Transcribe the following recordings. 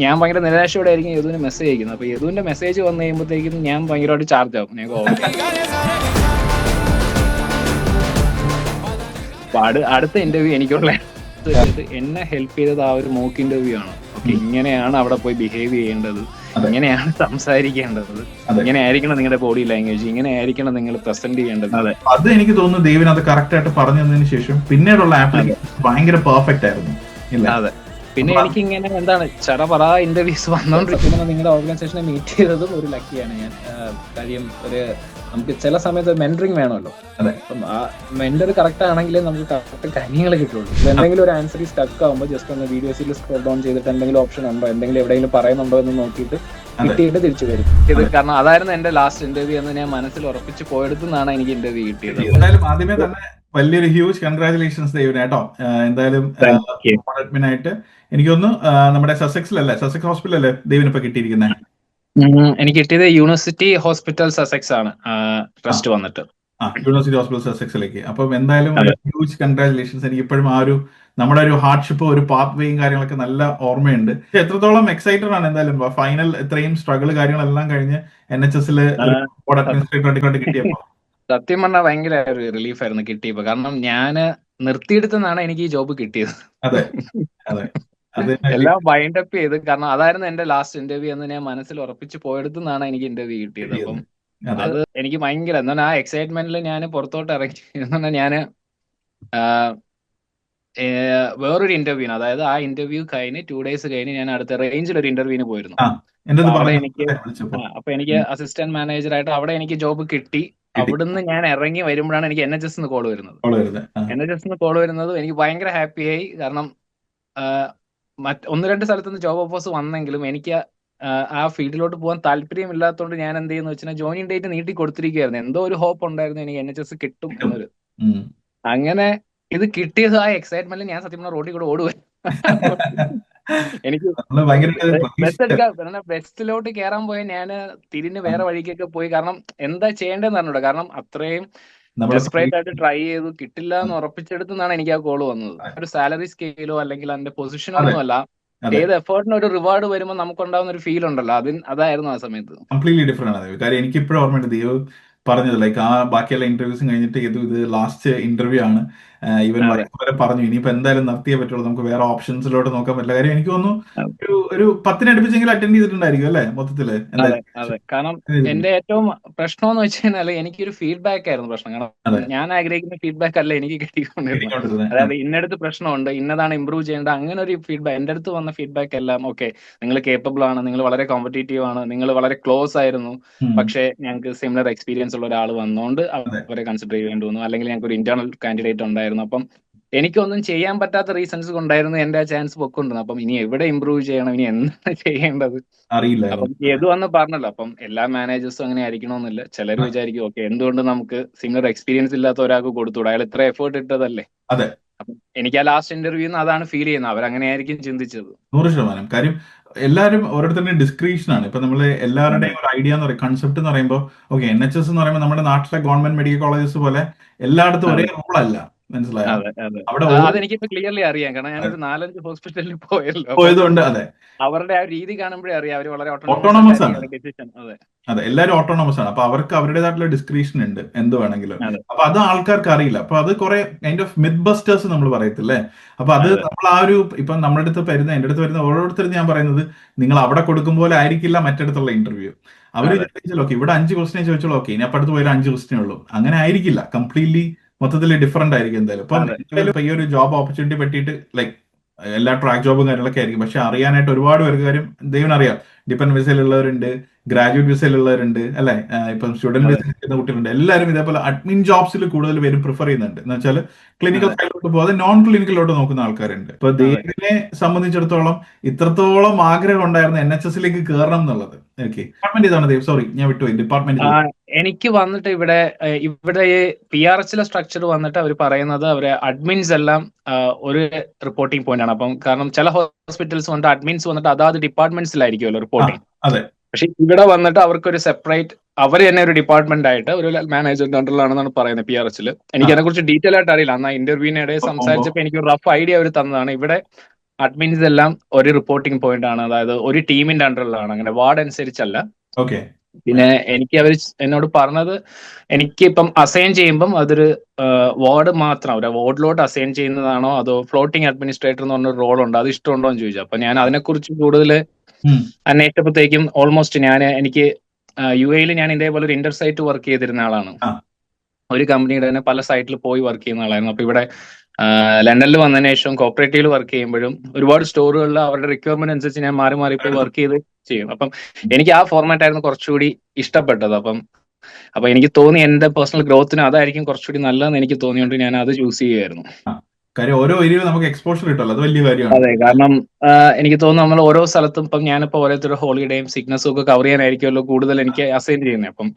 ഞാൻ ഭയങ്കര നിരാശയോടെ ആയിരിക്കും യദുവിന് മെസ്സേജ് അയക്കുന്നത്. അപ്പൊ യദുവിന്റെ മെസ്സേജ് വന്നു കഴിയുമ്പോഴത്തേക്കും ഞാൻ ഭയങ്കരമായിട്ട് ചാർജ് ആവും. അപ്പൊ അടുത്ത ഇന്റർവ്യൂ എനിക്കുള്ള എന്നെ ഹെൽപ്പ് ചെയ്തത് ആ ഒരു മോക്ക് ഇന്റർവ്യൂ ആണ്. ഓക്കെ, ഇങ്ങനെയാണ് അവിടെ പോയി ബിഹേവ് ചെയ്യേണ്ടത്, ഇങ്ങനെയാണ് സംസാരിക്കേണ്ടത്, ഇങ്ങനെ ആയിരിക്കണം നിങ്ങളുടെ ബോഡി ലാംഗ്വേജ്, ഇങ്ങനെ ആയിരിക്കണം നിങ്ങൾ പ്രസന്റ് ചെയ്യേണ്ടത്. അതെ, അത് എനിക്ക് തോന്നുന്നു ദേവിൻ അത് കറക്റ്റ് ആയിട്ട് പറഞ്ഞു തന്നതിന് ശേഷം പിന്നീടുള്ള ആപ്ലിക്കേഷൻ ഭയങ്കര പെർഫെക്റ്റ് ആയിരുന്നു. അതെ, പിന്നെ എനിക്ക് ഇങ്ങനെ എന്താണ് ചടപറ ഇന്റർവ്യൂസ് വന്നോണ്ടിരിക്കുന്നത്. നിങ്ങളുടെ ഓർഗനൈസേഷനെ മീറ്റ് ചെയ്തതും ഒരു ലക്കിയാണ് ഞാൻ. കാര്യം നമുക്ക് ചില സമയത്ത് മെന്ററിങ് വേണമല്ലോ. അപ്പം ആ മെന്റർ കറക്റ്റ് ആണെങ്കിലേ നമുക്ക് കറക്റ്റ് കാര്യങ്ങൾ കിട്ടുള്ളൂ. എന്തെങ്കിലും ഒരു ആൻസർ സ്റ്റക്ക് ആകുമ്പോൾ ജസ്റ്റ് ഒന്ന് വീഡിയോസിൽ സ്ക്രോൾ ഡൗൺ ചെയ്തിട്ട് എന്തെങ്കിലും ഓപ്ഷൻ ഉണ്ടോ, എന്തെങ്കിലും എവിടെയെങ്കിലും പറയുന്നുണ്ടോ എന്ന് നോക്കിയിട്ട് കിട്ടിയിട്ട് തിരിച്ചു വരും. ഇത് കാരണം അതായിരുന്നു എന്റെ ലാസ്റ്റ് ഇന്റർവ്യൂ എന്ന് ഞാൻ മനസ്സിൽ ഉറപ്പിച്ച് പോയെടുത്തുനിന്നാണ് എനിക്ക് ഇന്റർവ്യൂ കിട്ടിയത്. എന്തായാലും ആദ്യമേ തന്നെ വലിയൊരു ഹ്യൂജ് കൺഗ്രാചുലേഷൻസ് ദേവിന് കേട്ടോ. എന്തായാലും അഡ്മിനായിട്ട് എനിക്കൊന്ന് നമ്മുടെ സസെക്സിലല്ലേ, സസെക്സ് ഹോസ്പിറ്റലല്ലേ ദേവിന് ഇപ്പൊ കിട്ടിയിരിക്കുന്നത്? എനിക്ക് കിട്ടിയത് യൂണിവേഴ്സിറ്റി ഹോസ്പിറ്റൽ സസെക്സ് ആണ് ട്രസ്റ്റ് വന്നിട്ട്. യൂണിവേഴ്സിറ്റി ഹോസ്പിറ്റൽ സസെക്സിലേക്ക്. അപ്പം എന്തായാലും ഹ്യൂജ് കൺഗ്രാചുലേഷൻസ്. എനിക്ക് ഇപ്പോഴും ആ ഒരു നമ്മുടെ ഒരു ഹാർഡ്ഷിപ്പ്, ഒരു പാത്ത് വേയും കാര്യങ്ങളൊക്കെ നല്ല ഓർമ്മയുണ്ട്. എത്രത്തോളം എക്സൈറ്റഡ് ആണ് എന്തായാലും ഫൈനൽ ഇത്രയും സ്ട്രഗിൾ കാര്യങ്ങളെല്ലാം കഴിഞ്ഞ് NHS അഡ്മിനിസ്ട്രേറ്റർ കിട്ടിയപ്പോ? സത്യം പറഞ്ഞാൽ ഭയങ്കര ഒരു റിലീഫ് ആയിരുന്നു കിട്ടിയപ്പോ. കാരണം ഞാൻ നിർത്തിയെടുത്തെന്നാണ് എനിക്ക് ഈ ജോബ് കിട്ടിയത്. എല്ലാം വൈൻഡ് അപ്പ് ചെയ്ത്, കാരണം അതായിരുന്നു എന്റെ ലാസ്റ്റ് ഇന്റർവ്യൂ എന്ന് ഞാൻ മനസ്സിൽ ഉറപ്പിച്ച് പോയെടുത്തുനിന്നാണ് എനിക്ക് ഇന്റർവ്യൂ കിട്ടിയത്. അപ്പം അത് എനിക്ക് ഭയങ്കര എന്താണ് ആ എക്സൈറ്റ്മെന്റിൽ ഞാൻ പുറത്തോട്ട് ഇറങ്ങി. എന്നാ ഞാന് വേറൊരു ഇന്റർവ്യൂന്, അതായത് ആ ഇന്റർവ്യൂ കഴിഞ്ഞ് 2 days കഴിഞ്ഞ് ഞാൻ അടുത്ത റേഞ്ചിൽ ഒരു ഇന്റർവ്യൂവിന് പോയിരുന്നു. അപ്പൊ എനിക്ക് അസിസ്റ്റന്റ് മാനേജർ ആയിട്ട് അവിടെ എനിക്ക് ജോബ് കിട്ടി. അവിടുന്ന് ഞാൻ ഇറങ്ങി വരുമ്പോഴാണ് എനിക്ക് NHS കോൾ വരുന്നത്. NHS കോൾ വരുന്നത് എനിക്ക് ഭയങ്കര ഹാപ്പിയായി. കാരണം 1-2 സ്ഥലത്തുനിന്ന് ജോബ് ഓഫേഴ്സ് വന്നെങ്കിലും എനിക്ക് ആ ഫീൽഡിലോട്ട് പോകാൻ താല്പര്യമില്ലാത്തതുകൊണ്ട് ഞാൻ എന്ത് ചെയ്യുന്ന വെച്ചാൽ ജോയിനിങ് ഡേറ്റ് നീട്ടി കൊടുത്തിരിക്കുകയായിരുന്നു. എന്തോ ഒരു ഹോപ്പ് ഉണ്ടായിരുന്നു എനിക്ക് NHS കിട്ടും എന്നൊരു. അങ്ങനെ ഇത് കിട്ടിയത് ആ എക്സൈറ്റ്മെന്റിൽ ഞാൻ സത്യം പറഞ്ഞ റോഡിൽ കൂടെ ഓടുക. എനിക്ക് ബെസ്റ്റിലോട്ട് കയറാൻ പോയ ഞാൻ തിരിഞ്ഞ് വേറെ വഴിക്കൊക്കെ പോയി. കാരണം എന്താ ചെയ്യേണ്ടതെന്ന് അറിഞ്ഞൂടാ. കാരണം അത്രയും ഡെസ്പറേറ്റ് ആയിട്ട് ട്രൈ ചെയ്തു, കിട്ടില്ല എന്ന് ഉറപ്പിച്ചെടുത്തെന്നാണ് എനിക്ക് ആ കോള് വന്നത്. ഒരു സാലറി സ്കെയിലോ അല്ലെങ്കിൽ അതിന്റെ പൊസിഷനോ ഒന്നും അല്ല, ഏത് എഫേർട്ടിന് ഒരു റിവാർഡ് വരുമ്പോൾ നമുക്കുണ്ടാവുന്ന ഒരു ഫീൽ ഉണ്ടല്ലോ, അതായിരുന്നു ആ സമയത്ത്. കംപ്ലീറ്റ്ലി ഡിഫറെന്റ് ആണ്. കാര്യം എനിക്ക് ഇപ്പോഴും ഓർമ്മയുണ്ട് ദേവ് പറഞ്ഞത്, ലൈക്ക് ആ ബാക്കിയുള്ള ഇന്റർവ്യൂസും കഴിഞ്ഞിട്ട് ഇത് ലാസ്റ്റ് ഇന്റർവ്യൂ ആണ്. ഇവൻ വരെ പറഞ്ഞു ഇനിയിപ്പോ എന്തായാലും നിർത്തിയേ പറ്റുള്ളൂ, നമുക്ക് വേറെ ഓപ്ഷൻസിലോട്ട് നോക്കാൻ പറ്റില്ല. കാര്യം എനിക്ക് തോന്നുന്നു ഒരു 10 അടുപ്പിച്ചെങ്കിലും അറ്റൻഡ് ചെയ്തിട്ടുണ്ടായിരിക്കും അല്ലേ മൊത്തത്തില്? അതെ, കാരണം എന്റെ ഏറ്റവും പ്രശ്നം എന്ന് വെച്ച് കഴിഞ്ഞാൽ എനിക്കൊരു ഫീഡ്ബാക്ക് ആയിരുന്നു പ്രശ്നം. കാരണം ഞാൻ ആഗ്രഹിക്കുന്ന ഫീഡ്ബാക്ക് അല്ല എനിക്ക് കിട്ടിക്കൊണ്ടിരുന്നത്. അതായത് ഇന്നടുത്ത് പ്രശ്നമുണ്ട്, ഇന്നതാണ് ഇമ്പ്രൂവ് ചെയ്യേണ്ടത്, അങ്ങനെ ഒരു ഫീഡ്ബാക്ക്. എന്റെ അടുത്ത് വന്ന ഫീഡ്ബാക്ക് എല്ലാം ഓക്കെ, നിങ്ങൾ കേപ്പബിൾ ആണ്, നിങ്ങൾ വളരെ കോമ്പറ്റീറ്റീവ് ആണ്, നിങ്ങൾ വളരെ ക്ലോസ് ആയിരുന്നു, പക്ഷേ ഞങ്ങൾക്ക് സിമിലർ എക്സ്പീരിയൻസ് ഉള്ള ഒരാൾ വന്നുകൊണ്ട് അവരെ കൺസിഡർ ചെയ്യേണ്ടി വന്നു, അല്ലെങ്കിൽ ഞങ്ങൾക്ക് ഒരു ഇന്റേണൽ കാൻഡിഡേറ്റ് ഉണ്ടായിരുന്നു. അപ്പം എനിക്കൊന്നും ചെയ്യാൻ പറ്റാത്ത റീസൺസ് കൊണ്ടായിരുന്നു എന്റെ ആ ചാൻസ് പൊക്കൊണ്ടിരുന്നത്. അപ്പം ഇനി എവിടെ ഇമ്പ്രൂവ് ചെയ്യണം, ഇനി എന്താണ് ചെയ്യേണ്ടത് അറിയില്ല. അപ്പം ഏത് വന്ന് പറഞ്ഞല്ലോ, അപ്പം എല്ലാ മാനേജേഴ്സും അങ്ങനെ ആയിരിക്കണമെന്നില്ല. ചിലർ വിചാരിക്കും ഓക്കെ, എന്തുകൊണ്ട് നമുക്ക് സിമിലർ എക്സ്പീരിയൻസ് ഇല്ലാത്ത ഒരാൾക്ക് കൊടുത്തുകൂടാ, അയാൾ ഇത്ര എഫേർട്ട് ഇട്ടതല്ലേ. അപ്പം എനിക്ക് ആ ലാസ്റ്റ് ഇന്റർവ്യൂന്ന് അതാണ് ഫീൽ ചെയ്യുന്നത്. അവരങ്ങനെ ആയിരിക്കും ചിന്തിച്ചത്. 100%. കാര്യം എല്ലാവരും ഓരോരുത്തരുടെയും ഡിസ്ക്രിപ്ഷൻ ആണ്. ഇപ്പൊ നമ്മള് എല്ലാവരുടെയും ഒരു ഐഡിയ എന്ന് പറയും, കൺസെപ്റ്റ് എന്ന് പറയുമ്പോൾ ഓക്കെ, NHS എന്ന് പറയുമ്പോൾ നമ്മുടെ നാട്ടിലെ ഗവൺമെന്റ് മെഡിക്കൽ കോളേജസ് പോലെ എല്ലായിടത്തും ഒരേ റൂൾ അല്ല. മനസ്സിലായോ? അതെനിക്കിപ്പോ ക്ലിയർലി അറിയാം. കാരണം ഞാനൊരു 4-5 ഹോസ്പിറ്റലിൽ പോയതുകൊണ്ട് അവരുടെ ആ രീതി കാണുമ്പോഴേ അറിയാം അവർ വളരെ ഓട്ടോണമസ് ആണ്. അതെ, എല്ലാവരും ഓട്ടോണമസ് ആണ്. അപ്പൊ അവർക്ക് അവരുടേതായിട്ടുള്ള ഡിസ്ക്രിപ്ഷൻ ഉണ്ട് എന്ത് വേണമെങ്കിലും. അപ്പൊ അത് ആൾക്കാർക്ക് അറിയില്ല. അപ്പൊ അത് കുറെ കൈൻഡ് ഓഫ് മിത്ത് ബസ്റ്റേഴ്സ് നമ്മൾ പറയത്തില്ലേ. അപ്പൊ അത് നമ്മൾ ആ ഒരു ഇപ്പൊ നമ്മുടെ അടുത്ത് വരുന്ന എന്റെ അടുത്ത് വരുന്ന ഓരോരുത്തരും ഞാൻ പറയുന്നത്, നിങ്ങൾ അവിടെ കൊടുക്കും പോലെ ആയിരിക്കില്ല മറ്റിടത്തുള്ള ഇന്റർവ്യൂ. അവര് ചോദിച്ചാൽ ഓക്കെ ഇവിടെ 5 ക്വസ്റ്റിനെ ചോദിച്ചോളൂ, ഓക്കെ ഇനി അപ്പുറത്ത് പോയാലും 5 ക്വസ്റ്റിനേ ഉള്ളൂ. അങ്ങനെ ആയിരിക്കില്ല, കംപ്ലീറ്റ്ലി മൊത്തത്തിൽ ഡിഫറെന്റ് ആയിരിക്കും എന്തായാലും. ഇപ്പൊ ഈ ഒരു ജോബ് ഓപ്പർച്യൂണിറ്റി പറ്റിയിട്ട് ലൈക്ക് എല്ലാ ട്രാക്ക് ജോബും കാര്യങ്ങളൊക്കെ ആയിരിക്കും, പക്ഷെ അറിയാനായിട്ട് ഒരുപാട് പേർക്ക് കാര്യം ദൈവനറിയാം. ഡിപ്പെൻഡ് വിസയിലുള്ളവരുണ്ട്, ഗ്രാജുവേറ്റ് വിസയിലുള്ളവരുണ്ട്, അല്ലെ, ഇപ്പം സ്റ്റുഡന്റ് വിസ ചെയ്യുന്ന കുട്ടികളുണ്ട്. എല്ലാവരും ഇതേപോലെ അഡ്മിൻ ജോബ്സിൽ കൂടുതൽ പേരും പ്രിഫർ ചെയ്യുന്നുണ്ട്. എന്ന് വെച്ചാൽ ക്ലിനിക്കൽ സൈഡിലോട്ട് പോകാതെ നോൺ ക്ലിനിക്കലോട്ട് നോക്കുന്ന ആൾക്കാരുണ്ട്. ഇപ്പൊ ദേവിനെ സംബന്ധിച്ചിടത്തോളം ഇത്രത്തോളം ആഗ്രഹം ഉണ്ടായിരുന്നു NHSലേക്ക് കയറണം എന്നുള്ളത്. ഓക്കെ, ഡിപ്പാർട്ട്മെന്റ് ഇതാണ് ദേവ്, സോറി ഞാൻ വിട്ടുപോയി. ഡിപ്പാർട്ട്മെന്റ് എനിക്ക് വന്നിട്ട് ഇവിടെ PRHലെ സ്ട്രക്ചർ വന്നിട്ട് അവർ പറയുന്നത് അവരെ അഡ്മിൻസ് എല്ലാം ഒരു റിപ്പോർട്ടിംഗ് പോയിന്റ് ആണ്. അപ്പം കാരണം ചില ഹോസ്പിറ്റൽസ് വന്നിട്ട് അഡ്മിൻസ് വന്നിട്ട് അതാത് ഡിപ്പാർട്ട്മെന്റ്സിലായിരിക്കുമല്ലോ റിപ്പോർട്ടിംഗ്. പക്ഷെ ഇവിടെ വന്നിട്ട് അവർക്കൊരു സെപ്പറേറ്റ്, അവർ തന്നെ ഒരു ഡിപ്പാർട്ട്മെന്റ് ആയിട്ട് ഒരു മാനേജറിന്റെ അണ്ടറിലാണെന്നാണ് പറയുന്നത് PRHല്. എനിക്ക് അതിനെ കുറിച്ച് ഡീറ്റെയിൽ ആയിട്ട് അറിയില്ല. അന്ന് ഇന്റർവ്യൂവിനിടെ സംസാരിച്ചപ്പോൾ എനിക്ക് ഒരു റഫ് ഐഡിയ അവർ തന്നതാണ്. ഇവിടെ അഡ്മിൻസ് എല്ലാം ഒരു റിപ്പോർട്ടിംഗ് പോയിന്റ് ആണ്, അതായത് ഒരു ടീമിന്റെ അണ്ടറിലാണ്, അങ്ങനെ വാർഡ് അനുസരിച്ചല്ല. ഓക്കെ. പിന്നെ എനിക്ക് അവർ എന്നോട് പറഞ്ഞത്, എനിക്ക് ഇപ്പം അസൈൻ ചെയ്യുമ്പം അതൊരു വാർഡ് മാത്രം, ഒരു വാർഡിലോട്ട് അസൈൻ ചെയ്യുന്നതാണോ അതോ ഫ്ലോട്ടിംഗ് അഡ്മിനിസ്ട്രേറ്റർ എന്ന് പറഞ്ഞൊരു റോൾ ഉണ്ട്, അത് ഇഷ്ടമുണ്ടോ എന്ന് ചോദിച്ചു. അപ്പൊ ഞാൻ അതിനെക്കുറിച്ച് കൂടുതൽ അന്വേഷിച്ചപ്പോഴത്തേക്കും ഓൾമോസ്റ്റ് എനിക്ക് യു എയിൽ ഞാൻ ഇതേപോലെ ഒരു ഇന്റർ സൈറ്റ് വർക്ക് ചെയ്തിരുന്ന ആളാണ്. ഒരു കമ്പനിയുടെ തന്നെ പല സൈറ്റിൽ പോയി വർക്ക് ചെയ്യുന്ന ആളായിരുന്നു. അപ്പൊ ഇവിടെ ലണ്ടനിൽ വന്നതിന് ശേഷം കോപ്പറേറ്റീവിൽ വർക്ക് ചെയ്യുമ്പോഴും ഒരുപാട് സ്റ്റോറുകളിൽ അവരുടെ റിക്വയർമെന്റ് അനുസരിച്ച് ഞാൻ മാറി മാറി പോയി വർക്ക് ചെയ്ത് ചെയ്യും. അപ്പം എനിക്ക് ആ ഫോർമാറ്റ് ആയിരുന്നു കുറച്ചുകൂടി ഇഷ്ടപ്പെട്ടത്. അപ്പൊ എനിക്ക് തോന്നി എന്റെ പേഴ്സണൽ ഗ്രോത്തിന് അതായിരിക്കും കുറച്ചുകൂടി നല്ലതെന്ന് എനിക്ക് തോന്നിയോണ്ട് ഞാൻ അത് ചൂസ് ചെയ്യുമായിരുന്നു. കാര്യം ഓരോ ഏരിയയിൽ നമുക്ക് എക്സ്പോഷർ കിട്ടുമല്ലോ, അത് വലിയ കാര്യമാണ്. അതെ, കാരണം എനിക്ക് തോന്നുന്നു നമ്മൾ ഓരോ സ്ഥലത്തും ഇപ്പം ഞാനിപ്പോ ഓരോരുത്തരുടെ ഹോളിഡേയും സിക്നസും ഒക്കെ കവർ ചെയ്യാനായിരിക്കുമല്ലോ കൂടുതൽ എനിക്ക് അസൈൻ ചെയ്യുന്നത്. അപ്പം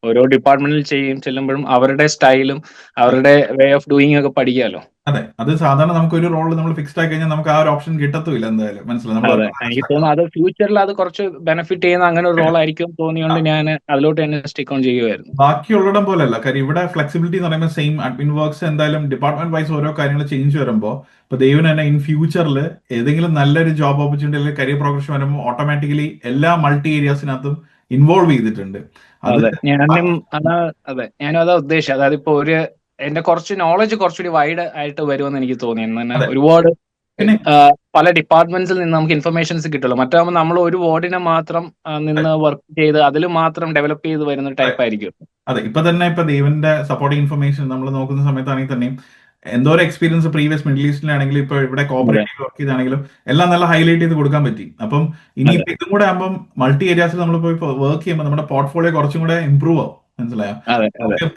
ഓരോ ഡിപ്പാർട്ട്മെന്റിൽ ചെല്ലുമ്പോഴും അവരുടെ സ്റ്റൈലും അവരുടെ വേ ഓഫ് ഡൂയിങ് ഒക്കെ പഠിക്കാമല്ലോ. അതെ, അത് സാധാരണ നമുക്ക് ഒരു റോൾ നമ്മൾ ഫിക്സ്ഡ് ആയി കഴിഞ്ഞാൽ നമുക്ക് ആ ഒരു ഓപ്ഷൻ കിട്ടത്തുമില്ല എന്തായാലും, മനസ്സിലായി. അതെ, എനിക്ക് തോന്നുന്നു അത് ഫ്യൂച്ചറിൽ അത് കുറച്ച് ബെനിഫിറ്റ് ചെയ്യുന്ന അങ്ങനെ ഒരു റോൾ ആയിരിക്കും തോന്നിയോണ്ട് ഞാൻ അതിലോട്ട് തന്നെ സ്റ്റിക്ക് ഓൺ ചെയ്യുമായിരുന്നു. ബാക്കിയുള്ളിടം പോലെയല്ല, കാര്യം ഇവിടെ ഫ്ലെക്സിബിലിറ്റി എന്ന് പറയുമ്പോൾ സെയിം അഡ്മിൻ വർക്ക്സ് എന്തായാലും ഡിപ്പാർട്ട്മെന്റ് വൈസ് ഓരോ കാര്യങ്ങൾ ചേഞ്ച് വരുമ്പോൾ ഇപ്പൊ ദൈവം തന്നെ ഇൻ ഫ്യൂച്ചറിൽ ഏതെങ്കിലും നല്ലൊരു ജോബ് ഓപ്പർച്യൂണിറ്റി അല്ലെങ്കിൽ കരിയർ പ്രോഗ്രഷൻ വരുമ്പോൾ ഓട്ടോമാറ്റിക്കലി എല്ലാ മൾട്ടി ഏരിയാസിനകത്തും ഇൻവോൾവ് ചെയ്തിട്ടുണ്ട്. ഞാനും അതാ ഉദ്ദേശിച്ചത്. അതായത് ഇപ്പൊ എന്റെ കുറച്ച് നോളജ് കുറച്ചുകൂടി വൈഡ് ആയിട്ട് വരുമെന്ന് എനിക്ക് തോന്നി. ഒരുപാട് പല ഡിപ്പാർട്ട്മെന്റ്സിൽ നിന്ന് നമുക്ക് ഇൻഫർമേഷൻസ് കിട്ടുള്ളൂ. മറ്റാകുമ്പോൾ നമ്മൾ ഒരു വാർഡിനെ മാത്രം നിന്ന് വർക്ക് ചെയ്ത് അതിൽ മാത്രം ഡെവലപ്പ് ചെയ്ത് വരുന്ന ടൈപ്പ് ആയിരിക്കും. അതെ, ഇപ്പൊ ദൈവന്റെ സപ്പോർട്ടിംഗ് ഇൻഫർമേഷൻ നമ്മൾ നോക്കുന്ന സമയത്താണെങ്കിൽ തന്നെയും എന്തോരം എക്സ്പീരിയൻസ് പ്രീവിയസ് മിഡിൽ ഈസ്റ്റിലാണെങ്കിലും ഇപ്പൊ ഇവിടെ കോപ്പറേറ്റീവ് വർക്ക് ചെയ്താണെങ്കിലും എല്ലാം നല്ല ഹൈലൈറ്റ് ചെയ്ത് കൊടുക്കാൻ പറ്റി. അപ്പം ഇനി ഇതും കൂടെ ആകുമ്പോൾ മൾട്ടി ഏരിയാസിൽ നമ്മൾ പോയി വർക്ക് ചെയ്യുമ്പോൾ നമ്മുടെ പോർട്ട്ഫോളിയോ കുറച്ചും കൂടെ ഇമ്പ്രൂവ് ആവും, മനസ്സിലായോ?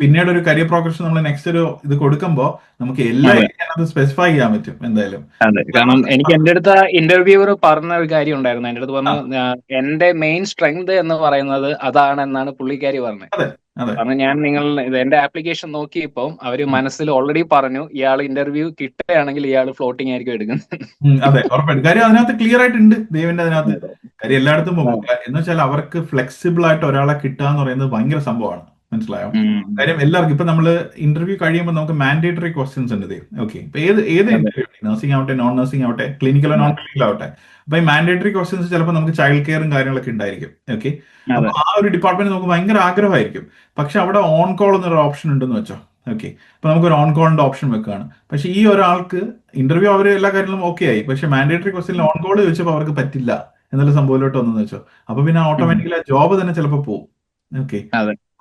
പിന്നീട് ഒരു കരിയർ പ്രോഗ്രഷൻ നമ്മൾ നെക്സ്റ്റ് ഒരു ഇത് കൊടുക്കുമ്പോൾ നമുക്ക് എല്ലാ ഏരിയയും സ്പെസിഫൈ ചെയ്യാൻ പറ്റും എന്തായാലും. കാരണം എനിക്ക് എന്റെ അടുത്ത് ഇന്റർവ്യൂവർ പറഞ്ഞ ഒരു കാര്യം ഉണ്ടായിരുന്നു. എന്റെ അടുത്ത് പറഞ്ഞു എന്റെ മെയിൻ സ്ട്രെങ്ത് എന്ന് പറയുന്നത് അതാണെന്നാണ് പുള്ളിക്കാരി പറഞ്ഞത്. കാരണം ഞാൻ എന്റെ ആപ്ലിക്കേഷൻ നോക്കിയപ്പോൾ അവര് മനസ്സിൽ ഓൾറെഡി പറഞ്ഞു ഇയാൾ ഇന്റർവ്യൂ കിട്ടുകയാണെങ്കിൽ ഇയാൾ ഫ്ലോട്ടിംഗ് ആയിരിക്കും എടുക്കുന്നത്. അതെ, ഉറപ്പായിട്ടും. കാര്യം അതിനകത്ത് ക്ലിയർ ആയിട്ടുണ്ട് ദൈവന്റെ അതിനകത്ത്. കാര്യം എല്ലായിടത്തും പോകും എന്ന് വെച്ചാൽ അവർക്ക് ഫ്ലെക്സിബിൾ ആയിട്ട് ഒരാളെ കിട്ടുക എന്ന് പറയുന്നത് ഭയങ്കര സംഭവമാണ്, മനസ്സിലായോ? കാര്യം എല്ലാവർക്കും ഇപ്പൊ നമ്മള് ഇന്റർവ്യൂ കഴിയുമ്പോൾ നമുക്ക് മാൻഡേറ്ററി ക്വസ്റ്റ്യൻസ് ഉണ്ട്. ഓക്കെ, ഇപ്പൊ ഏത് ഇന്റർവ്യൂ, നഴ്സിംഗ് ആവട്ടെ നോൺ നഴ്സിംഗ് ആവട്ടെ ക്ലിനിക്കലോ നോൺ ക്ലിനിക്കലോ ആവട്ടെ, അപ്പൊ ഈ മാൻഡേറ്ററി ക്വസ്റ്റ്യൻസ് ചിലപ്പോൾ നമുക്ക് ചൈൽഡ് കെയറും കാര്യങ്ങളൊക്കെ ഉണ്ടായിരിക്കും. ഓക്കെ, അപ്പൊ ആ ഒരു ഡിപ്പാർട്ട്മെന്റ് നമുക്ക് ഭയങ്കര ആഗ്രഹമായിരിക്കും. പക്ഷെ അവിടെ ഓൺ കോൾ എന്നൊരു ഓപ്ഷൻ ഉണ്ടെന്ന് വെച്ചോ. ഓക്കെ, അപ്പൊ നമുക്കൊരു ഓൺ കോളിന്റെ ഓപ്ഷൻ വെക്കുകയാണ്. പക്ഷെ ഈ ഒരാൾക്ക് ഇന്റർവ്യൂ അവർ എല്ലാ കാര്യങ്ങളും ഓക്കെ ആയി, പക്ഷെ മാൻഡേറ്ററി ക്വസ്റ്റ്യനിൽ ഓൺ കോൾ ചോദിച്ചപ്പോൾ അവർക്ക് പറ്റില്ല എന്നുള്ള സംഭവത്തിലോട്ട് വന്നെന്ന് വെച്ചോ. അപ്പൊ പിന്നെ ഓട്ടോമാറ്റിക്കലി ആ ജോബ് തന്നെ ചിലപ്പോൾ പോകും. ഓക്കെ,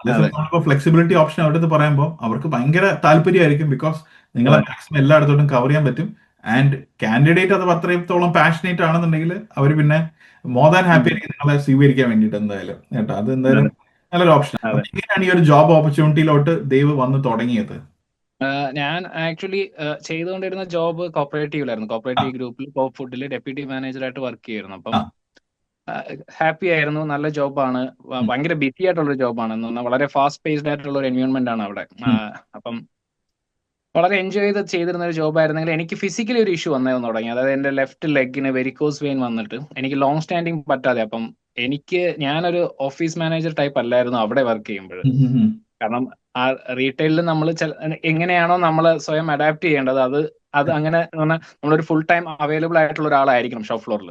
നമ്മളിപ്പോ ഫ്ലെക്സിബിലിറ്റി ഓപ്ഷൻ അവരുടെ പറയുമ്പോൾ അവർക്ക് ഭയങ്കര താല്പര്യമായിരിക്കും. ബിക്കോസ് നിങ്ങളെ മാക്സിമം എല്ലായിടത്തോട്ടും കവർ ചെയ്യാൻ പറ്റും. ആൻഡ് കാൻഡിഡേറ്റ് അത് അത്രത്തോളം പാഷനേറ്റ് ആണെന്നുണ്ടെങ്കിൽ അവർ പിന്നെ മോർ ദാൻ ഹാപ്പി ആയിരിക്കും നിങ്ങളെ സ്വീകരിക്കാൻ വേണ്ടിയിട്ട് എന്തായാലും. കേട്ടോ, അത് എന്തായാലും നല്ലൊരു ഓപ്ഷൻ. എങ്ങനെയാണ് ഈ ഒരു ജോബ് ഓപ്പർച്യൂണിറ്റിയിലോട്ട് ദൈവ് വന്ന് തുടങ്ങിയത്? ഞാൻ ആക്ച്വലി ചെയ്തുകൊണ്ടിരുന്ന ജോബ് കോപ്പറേറ്റീവിലായിരുന്നു. കോപ്പറേറ്റീവ് ഗ്രൂപ്പിൽ കോപ്പ് ഫുഡിൽ ഡെപ്യൂട്ടി മാനേജറായിട്ട് വർക്ക് ചെയ്യുന്നു. അപ്പം ഹാപ്പി ആയിരുന്നു, നല്ല ജോബാണ്, ഭയങ്കര ബിസി ആയിട്ടുള്ള ജോബാണ്. എന്ന് പറഞ്ഞാൽ വളരെ ഫാസ്റ്റ് പേസ്ഡ് ആയിട്ടുള്ള ഒരു എൻവയോൺമെന്റ് ആണ് അവിടെ. അപ്പം വളരെ എൻജോയ് ചെയ്തിരുന്ന ഒരു ജോബ് ആയിരുന്നെങ്കിൽ എനിക്ക് ഫിസിക്കലി ഒരു ഇഷ്യൂ വന്നു തുടങ്ങി. അതായത് എന്റെ ലെഫ്റ്റ് ലെഗിന് വെരിക്കോസ് വെയിൻ വന്നിട്ട് എനിക്ക് ലോങ് സ്റ്റാൻഡിങ് പറ്റാതെ. അപ്പം ഞാനൊരു ഓഫീസ് മാനേജർ ടൈപ്പ് അല്ലായിരുന്നു അവിടെ വർക്ക് ചെയ്യുമ്പോൾ. കാരണം ആ റീറ്റെയിലിൽ നമ്മൾ എങ്ങനെയാണോ നമ്മൾ സ്വയം അഡാപ്റ്റ് ചെയ്യേണ്ടത് അത് അങ്ങനെ നമ്മളൊരു ഫുൾ ടൈം അവൈലബിൾ ആയിട്ടുള്ള ഒരാളായിരിക്കണം ഷോപ്പ് ഫ്ലോറിൽ.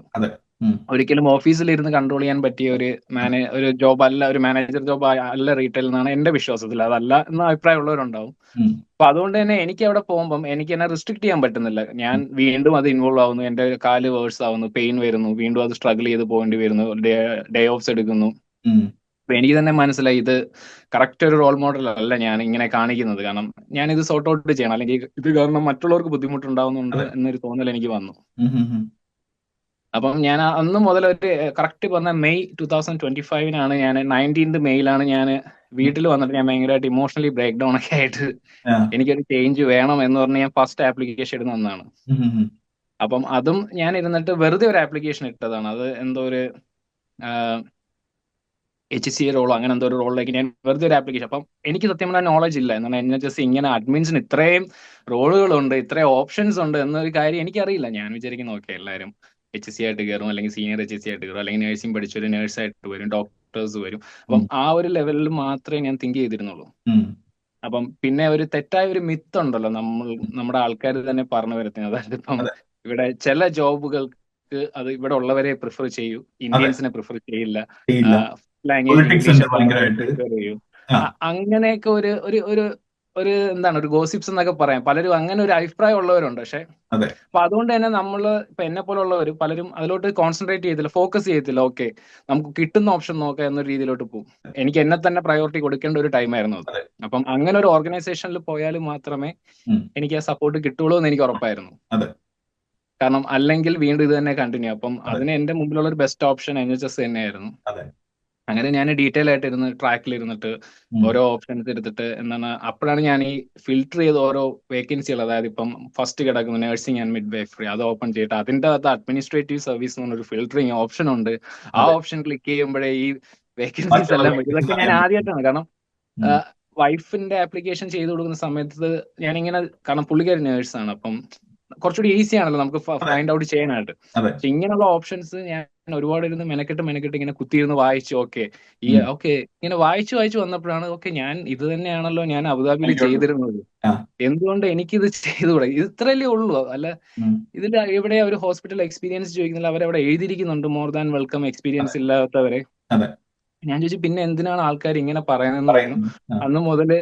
ഒരിക്കലും ഓഫീസിൽ ഇരുന്ന് കൺട്രോൾ ചെയ്യാൻ പറ്റിയ ഒരു ജോബ് അല്ല, ഒരു മാനേജർ ജോബ് അല്ല റീറ്റെയിൽ എന്നാണ് എന്റെ വിശ്വാസത്തിൽ. അതല്ല എന്ന അഭിപ്രായമുള്ളവരുണ്ടാവും. അപ്പൊ അതുകൊണ്ട് തന്നെ എനിക്ക് അവിടെ പോകുമ്പോൾ എനിക്ക് എന്നെ റെസ്ട്രിക്ട് ചെയ്യാൻ പറ്റുന്നില്ല. ഞാൻ വീണ്ടും അത് ഇൻവോൾവ് ആവുന്നു, എന്റെ കാല് വേഴ്സ് ആവുന്നു, പെയിൻ വരുന്നു, വീണ്ടും അത് സ്ട്രഗിൾ ചെയ്ത് പോകേണ്ടി വരുന്നു, ഡേ ഓഫ്സ് എടുക്കുന്നു. അപ്പൊ എനിക്ക് തന്നെ മനസ്സിലായി ഇത് കറക്റ്റ് ഒരു റോൾ മോഡൽ അല്ല ഞാൻ ഇങ്ങനെ കാണിക്കുന്നത്. കാരണം ഞാൻ ഇത് സോർട്ട് ഔട്ട് ചെയ്യണം, അല്ലെങ്കിൽ ഇത് കാരണം മറ്റുള്ളവർക്ക് ബുദ്ധിമുട്ടുണ്ടാവുന്നുണ്ട് എന്നൊരു തോന്നൽ എനിക്ക് വന്നു. അപ്പം ഞാൻ അന്ന് മുതൽ കറക്റ്റ് പറഞ്ഞ മെയ് 2025 ഞാൻ 19th മെയ്യിലാണ് ഞാൻ വീട്ടിൽ വന്നിട്ട് ഞാൻ ഭയങ്കരമായിട്ട് ഇമോഷണലി ബ്രേക്ക് ഡൗൺ ഒക്കെ ആയിട്ട് എനിക്കൊരു ചേഞ്ച് വേണം എന്ന് പറഞ്ഞ് ഞാൻ ഫസ്റ്റ് ആപ്ലിക്കേഷൻ ഇടുന്ന ഒന്നാണ്. അപ്പം അതും ഞാൻ ഇരുന്നിട്ട് വെറുതെ ഒരു ആപ്ലിക്കേഷൻ ഇട്ടതാണ്. അത് എന്തോ ഒരു HCA റോളോ അങ്ങനെ എന്തോ ഒരു റോളിലേക്ക് ഞാൻ വെറുതെ ഒരു ആപ്ലിക്കേഷൻ. അപ്പം എനിക്ക് സത്യം പറഞ്ഞാൽ നോളജ് ഇല്ല. എന്നാൽ NHS ഇങ്ങനെ അഡ്മിൻസിന് ഇത്രയും റോളുകളുണ്ട്, ഇത്രയും ഓപ്ഷൻസ് ഉണ്ട് എന്നൊരു കാര്യം എനിക്കറിയില്ല. ഞാൻ വിചാരിക്കുന്നു ഓക്കെ എല്ലാവരും HC ആയിട്ട് കയറും, അല്ലെങ്കിൽ സീനിയർ HC ആയിട്ട് കയറും, അല്ലെങ്കിൽ നഴ്സിംഗ് പഠിച്ചൊരു നേഴ്സായിട്ട് വരും, ഡോക്ടേഴ്സ് വരും. അപ്പം ആ ഒരു ലെവലിൽ മാത്രമേ ഞാൻ തിങ്ക് ചെയ്തിരുന്നുള്ളൂ. അപ്പം പിന്നെ ഒരു തെറ്റായ ഒരു മിത്ത് ഉണ്ടല്ലോ നമ്മുടെ ആൾക്കാർ തന്നെ പറഞ്ഞു വരുത്തുന്നത്. അതായത് ഇപ്പം ഇവിടെ ചില ജോബുകൾക്ക് അത് ഇവിടെ ഉള്ളവരെ പ്രിഫർ ചെയ്യൂ, അതെ ഇന്ത്യൻസിനെ പ്രിഫർ ചെയ്യില്ല, ചെയ്യില്ല. ലാംഗ്വേജ് പൊളിറ്റിക്സ് ഇംഗ്ലീഷ് ഉണ്ട് ആയിട്ടുള്ളവരെ ഭയങ്കരമായിട്ട്. പ്രിഫർ ചെയ്യൂ. ആ അങ്ങനെയൊക്കെ ഒരു ഒരു ഒരു ഒരു എന്താണ് ഒരു ഗോസിപ്സ് എന്നൊക്കെ പറയാം. പലരും അങ്ങനെ ഒരു അഭിപ്രായം ഉള്ളവരുണ്ട്. പക്ഷെ അതെ അപ്പൊ അതുകൊണ്ട് തന്നെ ഇപ്പൊ എന്നെ പോലുള്ളവർ പലരും അതിലോട്ട് കോൺസെൻട്രേറ്റ് ചെയ്യത്തില്ല, ഫോക്കസ് ചെയ്യത്തില്ല. ഓക്കെ, നമുക്ക് കിട്ടുന്ന ഓപ്ഷൻ നോക്കാം എന്നൊരു രീതിയിലോട്ട് പോകും. എനിക്ക് എന്നെ തന്നെ പ്രയോറിറ്റി കൊടുക്കേണ്ട ഒരു ടൈമായിരുന്നു അത്. അതെ അപ്പം അങ്ങനെ ഒരു ഓർഗനൈസേഷനിൽ പോയാൽ മാത്രമേ ഉം, എനിക്ക് ആ സപ്പോർട്ട് കിട്ടുള്ളൂ എന്ന് എനിക്ക് ഉറപ്പായിരുന്നു. അതെ കാരണം അല്ലെങ്കിൽ വീണ്ടും ഇത് തന്നെ കണ്ടിന്യൂ. അപ്പം അതെ അതിന് എന്റെ മുമ്പിലുള്ള ഒരു ബെസ്റ്റ് ഓപ്ഷൻ NHS തന്നെയായിരുന്നു. അതെ അങ്ങനെ ഞാൻ ഡീറ്റെയിൽ ആയിട്ട് ഇരുന്ന് ട്രാക്കിൽ ഇരുന്നിട്ട് ഉം, ഓരോ ഓപ്ഷൻസ് എടുത്തിട്ട് എന്താണ് അപ്പോഴാണ് ഞാൻ ഈ ഫിൽട്ടർ ചെയ്ത് ഓരോ വേക്കൻസികൾ, അതായത് ഇപ്പം ഫസ്റ്റ് കിടക്കുന്ന നഴ്സിംഗ് ആൻഡ് മിഡ് വൈഫറി, അത് ഓപ്പൺ ചെയ്തിട്ട് അതിന്റെ അകത്ത് അഡ്മിനിസ്ട്രേറ്റീവ് സർവീസ് എന്ന് പറഞ്ഞൊരു ഫിൽട്ടറിങ് ഓപ്ഷൻ ഉണ്ട്. ആ അതെ ഓപ്ഷൻ ക്ലിക്ക് ചെയ്യുമ്പോഴേ ഈ വേക്കൻസീസ് ബാക്കിയുള്ള എല്ലാം വരും. വേക്കൻസീസ് ഇതൊക്കെ ഞാൻ അറിയാൻ പറ്റും. ആദ്യമായിട്ടാണ്. കാരണം ഉം, വൈഫിന്റെ ആപ്ലിക്കേഷൻ ചെയ്ത് കൊടുക്കുന്ന സമയത്ത് ഞാനിങ്ങനെ, കാരണം പുള്ളിക്കാരി നേഴ്സാണ്, അപ്പം കുറച്ചുകൂടി ഈസി ആണല്ലോ നമുക്ക് അതെ ഫൈൻഡ് ഔട്ട് ചെയ്യാനായിട്ട്. അതെ പക്ഷെ ഇങ്ങനെയുള്ള ഓപ്ഷൻസ് ഞാൻ ഒരുപാട് ഇരുന്ന് മെനക്കെട്ട് ഇങ്ങനെ കുത്തിയിരുന്ന് വായിച്ചു. ഓക്കെ, ഉം, ഓക്കെ ഇങ്ങനെ വായിച്ചു വന്നപ്പോഴാണ് ഓക്കെ, ഞാൻ ഇത് തന്നെയാണല്ലോ ഞാൻ അബുദാബിയിൽ എനിക്കുണ്ട്. ചെയ്തിരുന്നത്, ആ എന്തുകൊണ്ട് എനിക്കിത് ചെയ്തുകൂടെ? ഇത് ഇത്രയല്ലേ ഉള്ളൂ. അല്ല, ഉം, ഇതിൽ എവിടെയാ ഒരു ഹോസ്പിറ്റൽ എക്സ്പീരിയൻസ് ചോദിക്കുന്നില്ല, അവരവിടെ എഴുതിയിരിക്കുന്നുണ്ട് മോർ ദാൻ വെൽക്കം അതെ എക്സ്പീരിയൻസ് ഇല്ലാത്തവരെ. അതെ ഞാൻ ചോദിച്ചു പിന്നെ എന്തിനാണ് ആൾക്കാർ ഇങ്ങനെ പറയുന്നതെന്ന് പറഞ്ഞു. പറയുന്നത്. ആ അന്ന് മുതല്,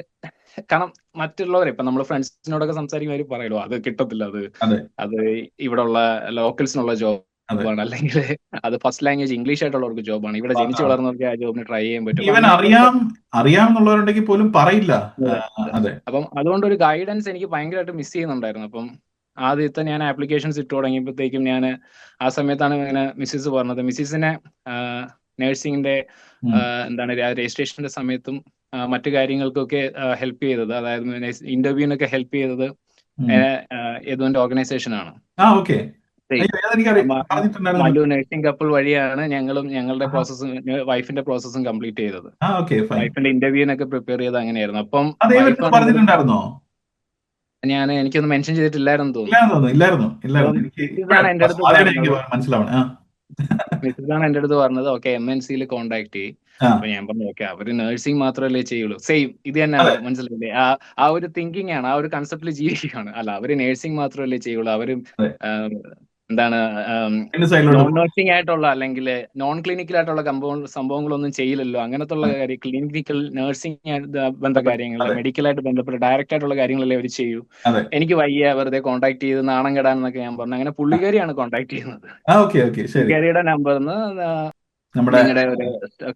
കാരണം മറ്റുള്ളവരെ ഇപ്പൊ നമ്മൾ ഫ്രണ്ട്സിനോടൊക്കെ സംസാരിക്കുമ്പോൾ അവർ പറയുമല്ലോ അത് കിട്ടത്തില്ല, അതെ അത് ഇവിടെ ഉള്ള ലോക്കൽസിനുള്ള അതെ ജോബാണ്, അല്ലെങ്കിൽ അത് ഫസ്റ്റ് ലാംഗ്വേജ് ഇംഗ്ലീഷ് ആയിട്ടുള്ളവർക്ക് ജോബാണ്, ഇവിടെ ജനിച്ചു ആ വളർന്നവർക്ക് ആ ജോബിന് ട്രൈ ചെയ്യാൻ പറ്റും. അപ്പൊ ഈവൻ അങ്ങനെയൊക്കെ അറിയാമെന്നുള്ളവരുണ്ടെങ്കിൽ പോലും പറയില്ല. ആ, അതെ അപ്പം അതുകൊണ്ട് ഒരു ഗൈഡൻസ് എനിക്ക് ഭയങ്കരമായിട്ട് മിസ് ചെയ്യുന്നുണ്ടായിരുന്നു. അപ്പം ആദ്യത്തെ ഞാൻ ആപ്ലിക്കേഷൻസ് ഇട്ട് തുടങ്ങിയപ്പോഴത്തേക്കും ഞാൻ ആ സമയത്താണ് ഇങ്ങനെ മിസ്സിസ് പറഞ്ഞത്. മിസ്സിസിനെ നഴ്സിംഗിന്റെ ഉം, എന്താണ് രജിസ്ട്രേഷന്റെ സമയത്തും മറ്റു കാര്യങ്ങൾക്കൊക്കെ ഹെൽപ്പ് ചെയ്തത്, അതായത് ഇന്റർവ്യൂവിനൊക്കെ ഹെൽപ്പ് ചെയ്തത് ഉം. യദുവിന്റെ ഓർഗനൈസേഷൻ ആണ്. ആ ഓക്കെ അതെനിക്കറിയാം പറഞ്ഞിട്ടുണ്ടായിരുന്നു. മല്ലു നഴ്സിംഗ് കപ്പിൾ വഴിയാണ് ഞങ്ങളും ഞങ്ങളുടെ പ്രോസസ്സും വൈഫിന്റെ പ്രോസസ്സും കംപ്ലീറ്റ് ചെയ്തത്. ആ ഓക്കെ ഫൈൻ. വൈഫിന്റെ ഇന്റർവ്യൂവിനൊക്കെ പ്രിപ്പയർ ചെയ്ത് അങ്ങനെയായിരുന്നു. അപ്പം അത് വൈഫാണ് എൻ്റെ അടുത്ത്, പറഞ്ഞിട്ടുണ്ടായിരുന്നോ? എനിക്കൊന്ന് മെൻഷൻ ചെയ്തിട്ടില്ലായിരുന്നു തോന്നുന്നു. ഇല്ലാന്ന് തോന്നുന്നു. ഇല്ലായിരുന്നു അപ്പം എനിക്ക് മിസ്സിസാണ് എൻ്റെ അടുത്ത് ആദ്യമായിട്ട് എനിക്ക് പറഞ്ഞത് മനസ്സിലാവണേ. ആ മിസ്സിസാണ് എൻ്റെ അടുത്ത് പറഞ്ഞത് ഓക്കെ MNCയിൽ കോൺടാക്ട് ചെയ്യും. ആ അപ്പൊ ഞാൻ പറഞ്ഞു ഓക്കെ, അവര് നഴ്സിംഗ് മാത്രമല്ലേ ചെയ്യുള്ളൂ, സെയിം ഇത് തന്നെയാണ്, അതെ മനസ്സിലായില്ലേ? ആ ഒരു തിങ്കിങ് ആണ്, ആ ഒരു കൺസെപ്റ്റിൽ ജീവിക്കുകയാണ്. അല്ല, അവര് നഴ്സിംഗ് മാത്രമല്ലേ ചെയ്യുള്ളൂ, അവര് അതെ എന്താണ് എന്റെ സൈഡിലോട്ട് നോൺ പോകും. നഴ്സിംഗ് ആയിട്ടുള്ള അല്ലെങ്കിൽ നോൺ ക്ലിനിക്കൽ ആയിട്ടുള്ള സംഭവങ്ങളൊന്നും ചെയ്യില്ലല്ലോ, അങ്ങനത്തെ ഉള്ള അതെ കാര്യം ക്ലിനിക്കൽ നഴ്സിംഗ് ബന്ധ കാര്യങ്ങൾ, അതെ മെഡിക്കലായിട്ട് ബന്ധപ്പെട്ട ഡയറക്റ്റ് ആയിട്ടുള്ള കാര്യങ്ങളല്ലേ അവർ ചെയ്യൂ. അതെ എനിക്ക് വയ്യ വെറുതെ കോൺടാക്ട് ചെയ്ത് നാണം കെടാൻ എന്നൊക്കെ ഞാൻ പറഞ്ഞു. അങ്ങനെ പുള്ളിക്കാരിയാണ് കോൺടാക്ട് ചെയ്യുന്നത്. ആ ഓക്കെ ഓക്കെ ശരി. പുള്ളിക്കാരിയുടെ നമ്പറിന്ന് നമ്മുടെ നിങ്ങളുടെ ഒരു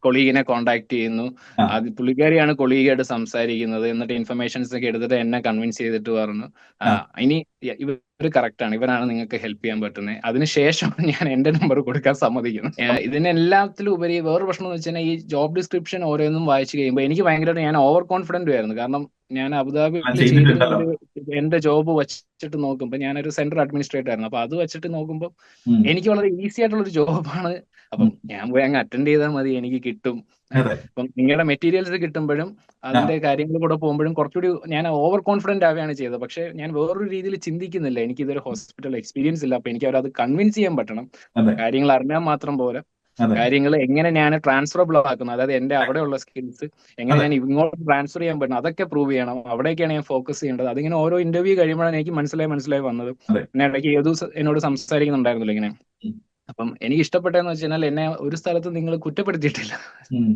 കൊളീഗിനെ കോൺടാക്ട് ചെയ്യുന്നു. ആ അത് പുള്ളിക്കാരിയാണ് കൊളീഗായിട്ട് സംസാരിക്കുന്നത്. എന്നിട്ട് ഇൻഫർമേഷൻസ് ഒക്കെ എടുത്തിട്ട് എന്നെ കൺവിൻസ് ചെയ്തിട്ട് പറഞ്ഞു ആ ഇനി ഇവർ കറക്റ്റ് ആണ്, ഇവരാണ് നിങ്ങൾക്ക് ഹെൽപ്പ് ചെയ്യാൻ പറ്റുന്നത്. അതിനുശേഷമാണ് ഞാൻ എന്റെ നമ്പർ കൊടുക്കാൻ സമ്മതിക്കുന്നത്. ഇതിനെല്ലാത്തിലും ഉപരി വേറൊരു പ്രശ്നം എന്ന് വെച്ചാൽ ഈ ജോബ് ഡിസ്ക്രിപ്ഷൻ ഓരോന്നും വായിച്ചു കഴിയുമ്പോൾ എനിക്ക് ഭയങ്കരമായിട്ട് ഞാൻ ഓവർ കോൺഫിഡന്റ് ആയിരുന്നു. കാരണം ഞാൻ എല്ലാം അബുദാബിയിൽ ചെയ്തിരുന്ന ചെയ്തിട്ടുണ്ടല്ലോ. എന്റെ ജോബ് വെച്ചിട്ട് നോക്കുമ്പോൾ ഞാനൊരു സെന്റർ അഡ്മിനിസ്ട്രേറ്റർ ആയിരുന്നു. അപ്പൊ അത് വെച്ചിട്ട് നോക്കുമ്പോൾ ഉം, എനിക്ക് വളരെ ഈസി ആയിട്ടുള്ള ഒരു ജോബാണ്. അപ്പം ഉം. ഞാൻ പോയി അങ്ങ് അറ്റൻഡ് ചെയ്താൽ മതി, എനിക്ക് കിട്ടും. അതെ അപ്പം നിങ്ങളുടെ മെറ്റീരിയൽസ് കിട്ടുമ്പോഴും ആ അതിന്റെ കാര്യങ്ങൾ കൂടെ പോകുമ്പോഴും കുറച്ചുകൂടി ഞാൻ ഓവർ കോൺഫിഡന്റ് ആവുകയാണ് ചെയ്തത്. പക്ഷെ ഞാൻ വേറൊരു രീതിയിൽ ചിന്തിക്കുന്നില്ല, എനിക്ക് ഇതൊരു ഹോസ്പിറ്റൽ എക്സ്പീരിയൻസ് ഇല്ല, അപ്പൊ എനിക്ക് അവരത് കൺവിൻസ് ചെയ്യാൻ പറ്റണം. അതെ കാര്യങ്ങൾ അറിഞ്ഞാൽ മാത്രം പോരാ, അതെ കാര്യങ്ങൾ എങ്ങനെ ഞാൻ ട്രാൻസ്ഫറബിൾ ആക്കുന്നത്, അതായത് എന്റെ അവിടെയുള്ള സ്കിൽസ് എങ്ങനെ അതെ ഞാൻ ഇങ്ങോട്ട് ട്രാൻസ്ഫർ ചെയ്യാൻ പറ്റണം, അതൊക്കെ പ്രൂവ് ചെയ്യണം. അവിടേക്കാണ് ഞാൻ ഫോക്കസ് ചെയ്യേണ്ടത്. അതിങ്ങനെ ഓരോ ഇന്റർവ്യൂ കഴിയുമ്പോഴാണ് എനിക്ക് മനസ്സിലായി വന്നത്. അതെ പിന്നെ ഇടയ്ക്ക് ഏതോ എന്നോട് സംസാരിക്കുന്നുണ്ടായിരുന്നല്ലോ ഇങ്ങനെ. ഉം, അപ്പം എനിക്ക് ഇഷ്ടപ്പെട്ടതെന്ന് വെച്ചാൽ എന്നെ ഒരു സ്ഥലത്ത് നിങ്ങൾ കുറ്റപ്പെടുത്തിയിട്ടില്ല. ഉം.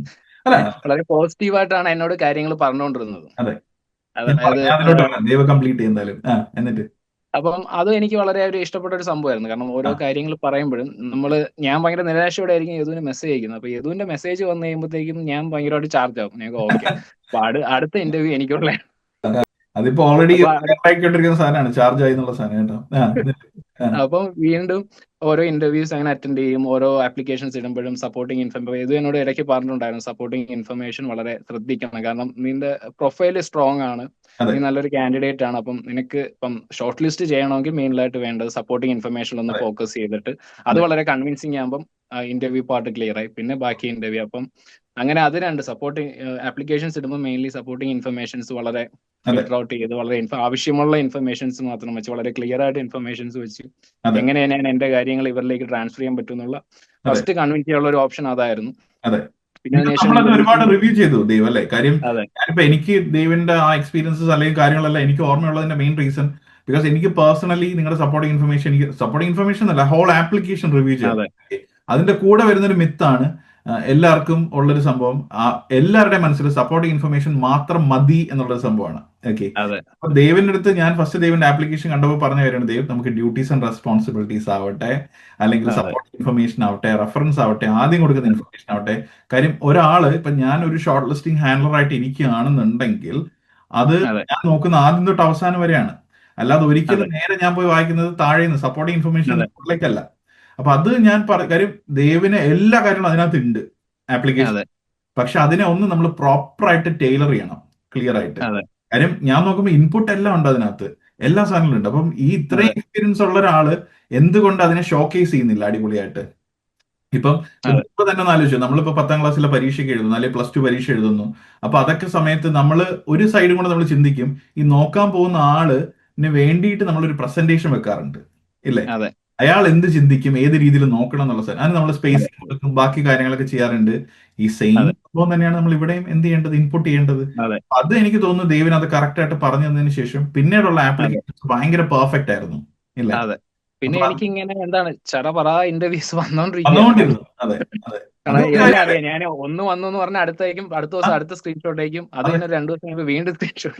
അല്ല വളരെ പോസിറ്റീവായിട്ടാണ് എന്നോട് കാര്യങ്ങൾ പറഞ്ഞുകൊണ്ടിരുന്നത്. അതെ അതായത് ഞാൻ അതിലോട്ട് വരാം. ദൈവം കംപ്ലീറ്റ് ചെയ്യുന്നാലും എന്നിട്ട് അപ്പം അത് എനിക്ക് വളരെ ഒരു ഇഷ്ടപ്പെട്ട ഒരു സംഭവമായിരുന്നു. കാരണം ഓരോ ആ കാര്യങ്ങൾ പറയുമ്പോഴും ഞാൻ ഭയങ്കര നിരാശയോടെ ആയിരിക്കും യദുവിന് മെസ്സേജ് അയക്കുന്നത്. അപ്പൊ യദുവിന്റെ മെസ്സേജ് വന്നു കഴിയുമ്പോഴത്തേക്കും ഞാൻ ഭയങ്കരമായിട്ട് ചാർജ് ആവും. ഞാൻ ഓക്കെ, അപ്പൊ അടുത്ത ഇന്റർവ്യൂ എനിക്കുള്ള. അതിപ്പോ ഓൾറെഡി അപ്പൊ ആയിക്കൊണ്ടിരിക്കുന്ന സാധനമാണ്, ചാർജ് ആയി എന്നുള്ള സാധനം കേട്ടോ. എന്നിട്ട് അപ്പം വീണ്ടും ഓരോ ഇന്റർവ്യൂസ് അങ്ങനെ അറ്റൻഡ് ചെയ്യും. ഓരോ ആപ്ലിക്കേഷൻസ് ഇടുമ്പോഴും സപ്പോർട്ടിങ് ഇൻഫർമേഷൻ ഇത് എന്നോട് ഇടയ്ക്ക് പറഞ്ഞിട്ടുണ്ടായിരുന്നു, സപ്പോർട്ടിങ് ഇൻഫർമേഷൻ വളരെ ശ്രദ്ധിക്കണം. കാരണം നിന്റെ പ്രൊഫൈല് സ്ട്രോങ് ആണ്, അതെ നീ നല്ലൊരു കാൻഡിഡേറ്റ് ആണ്. അപ്പം നിനക്ക് ഇപ്പം ഷോർട്ട് ലിസ്റ്റ് ചെയ്യണമെങ്കിൽ മെയിനായിട്ട് വേണ്ടത് സപ്പോർട്ടിങ് ഇൻഫർമേഷൻ ഒന്ന് അതെ ഫോക്കസ് ചെയ്തിട്ട് അത് അതെ വളരെ കൺവിൻസിങ് ആകുമ്പം ഇന്റർവ്യൂ പാർട്ട് ക്ലിയർ ആയി, പിന്നെ ബാക്കി ഇന്റർവ്യൂ. അപ്പം അങ്ങനെ അത് രണ്ട് സപ്പോർട്ടിങ് ആപ്ലിക്കേഷൻസ് ഇടുമ്പോൾ മെയിൻലി സപ്പോർട്ടിങ് ഇൻഫർമേഷൻസ് വളരെ അതെ ഫിൽട്ടർ ഔട്ട് ചെയ്ത് വളരെ ആവശ്യമുള്ള ഇൻഫർമേഷൻസ് മാത്രം വെച്ച് വളരെ ക്ലിയർ ആയിട്ട് ഇൻഫർമേഷൻസ് വെച്ച് അതെ എങ്ങനെയാണ് ഞാൻ എന്റെ കാര്യങ്ങൾ ഇവരിലേക്ക് ട്രാൻസ്ഫർ ചെയ്യാൻ പറ്റും എന്നുള്ള അതെ ഫസ്റ്റ് കൺവിൻസ് ചെയ്യാനുള്ള ഒരു ഓപ്ഷൻ അതായിരുന്നു. അതെ പിന്നെ അതിനുശേഷം നമ്മളത് ഒരുപാട് ഇന്റർവ്യൂസിന് റിവ്യൂ ചെയ്തു ദൈവം അല്ലേ. കാര്യം അതെ ഞാനിപ്പോ എനിക്ക് ദൈവന്റെ ആ എക്സ്പീരിയൻസസ് അല്ലെങ്കിൽ കാര്യങ്ങളെല്ലാം എനിക്ക് ഓർമ്മയുള്ളതിന്റെ മെയിൻ റീസൺ ബിക്കോസ് എനിക്ക് പേഴ്സണലി നിങ്ങളുടെ സപ്പോർട്ടിംഗ് ഇൻഫർമേഷൻ അല്ല, ഹോൾ ആപ്ലിക്കേഷൻ റിവ്യൂ ചെയ്യാം. അതിന്റെ കൂടെ വരുന്നൊരു മിത്താണ് എല്ലാവർക്കും ഉള്ളൊരു സംഭവം, എല്ലാവരുടെയും മനസ്സിൽ സപ്പോർട്ടിംഗ് ഇൻഫർമേഷൻ മാത്രം മതി എന്നുള്ളൊരു സംഭവമാണ്. ഓക്കെ, അപ്പൊ ദേവിന്റെ അടുത്ത് ഞാൻ ഫസ്റ്റ് ദേവിന്റെ ആപ്ലിക്കേഷൻ കണ്ടപ്പോൾ പറഞ്ഞ കാര്യമാണ്, ദേവ് നമുക്ക് ഡ്യൂട്ടീസ് ആൻഡ് റെസ്പോൺസിബിലിറ്റീസ് ആവട്ടെ, അല്ലെങ്കിൽ സപ്പോർട്ടിംഗ് ഇൻഫർമേഷൻ ആവട്ടെ, റെഫറൻസ് ആവട്ടെ, ആദ്യം കൊടുക്കുന്ന ഇൻഫർമേഷൻ ആവട്ടെ. കാര്യം ഒരാള് ഇപ്പൊ ഞാൻ ഒരു ഷോർട്ട് ലിസ്റ്റിംഗ് ഹാൻഡലർ ആയിട്ട് ഇരിക്കുകയാണെന്നുണ്ടെങ്കിൽ അത് ഞാൻ നോക്കുന്ന ആദ്യം തൊട്ട് അവസാനം വരെയാണ്. അല്ലാതെ ഒരിക്കലും നേരെ ഞാൻ പോയി വായിക്കുന്നത് താഴെ നിന്ന് സപ്പോർട്ടിംഗ് ഇൻഫർമേഷൻ അല്ല. അപ്പൊ അത് ഞാൻ കാര്യം ദേവിന് എല്ലാ കാര്യങ്ങളും അതിനകത്ത് ഉണ്ട് ആപ്ലിക്കേഷൻ, പക്ഷെ അതിനെ ഒന്ന് നമ്മൾ പ്രോപ്പർ ആയിട്ട് ടൈലർ ചെയ്യണം, ക്ലിയർ ആയിട്ട്. കാര്യം ഞാൻ നോക്കുമ്പോൾ ഇൻപുട്ട് എല്ലാം ഉണ്ട് അതിനകത്ത്, എല്ലാ സാധനങ്ങളും ഉണ്ട്. അപ്പം ഈ ഇത്രയും എക്സ്പീരിയൻസ് ഉള്ള ഒരാള് എന്തുകൊണ്ട് അതിനെ ഷോക്കേസ് ചെയ്യുന്നില്ല അടിപൊളിയായിട്ട്? ഇപ്പൊ തന്നെ ഒന്ന് ആലോചിച്ചു, നമ്മളിപ്പോ 10ാം ക്ലാസ്സിലെ പരീക്ഷയ്ക്ക് എഴുതുന്നു, അല്ലെങ്കിൽ +2 പരീക്ഷ എഴുതുന്നു. അപ്പൊ അതൊക്കെ സമയത്ത് നമ്മൾ ഒരു സൈഡും കൂടെ നമ്മൾ ചിന്തിക്കും, ഈ നോക്കാൻ പോകുന്ന ആളിന് വേണ്ടിയിട്ട് നമ്മളൊരു പ്രസന്റേഷൻ വെക്കാറുണ്ട് ഇല്ലേ? അയാൾ എന്ത് ചിന്തിക്കും, ഏത് രീതിയിൽ നോക്കണം എന്നുള്ള സാധനം അതിന് നമ്മൾ സ്പേസ് കൊടുക്കും, ബാക്കി കാര്യങ്ങളൊക്കെ ചെയ്യാറുണ്ട്. ഈ സെയിം സംഭവം തന്നെയാണ് നമ്മൾ ഇവിടെയും എന്ത് ചെയ്യേണ്ടത്, ഇൻപുട്ട് ചെയ്യേണ്ടത്. അത് എനിക്ക് തോന്നുന്നു ദേവിന് അത് കറക്റ്റ് ആയിട്ട് പറഞ്ഞു തന്നതിന് ശേഷം പിന്നീടുള്ള ആപ്ലിക്കേഷൻ ഭയങ്കര പെർഫെക്റ്റ് ആയിരുന്നു ഇല്ലേ? പിന്നെ എനിക്ക് ഇങ്ങനെ എന്താണ് ചടപറ ഇന്റർവ്യൂസ് വന്നോണ്ടിരിക്കുന്നു. അറിയാം, ഞാൻ ഒന്ന് വന്നു എന്ന് പറഞ്ഞാൽ അടുത്ത ദിവസം അടുത്ത സ്ക്രീൻഷോട്ട് അയക്കും, അത് കഴിഞ്ഞ 2 ദിവസം കഴിയുമ്പോൾ വീണ്ടും സ്ക്രീൻഷോട്ട്.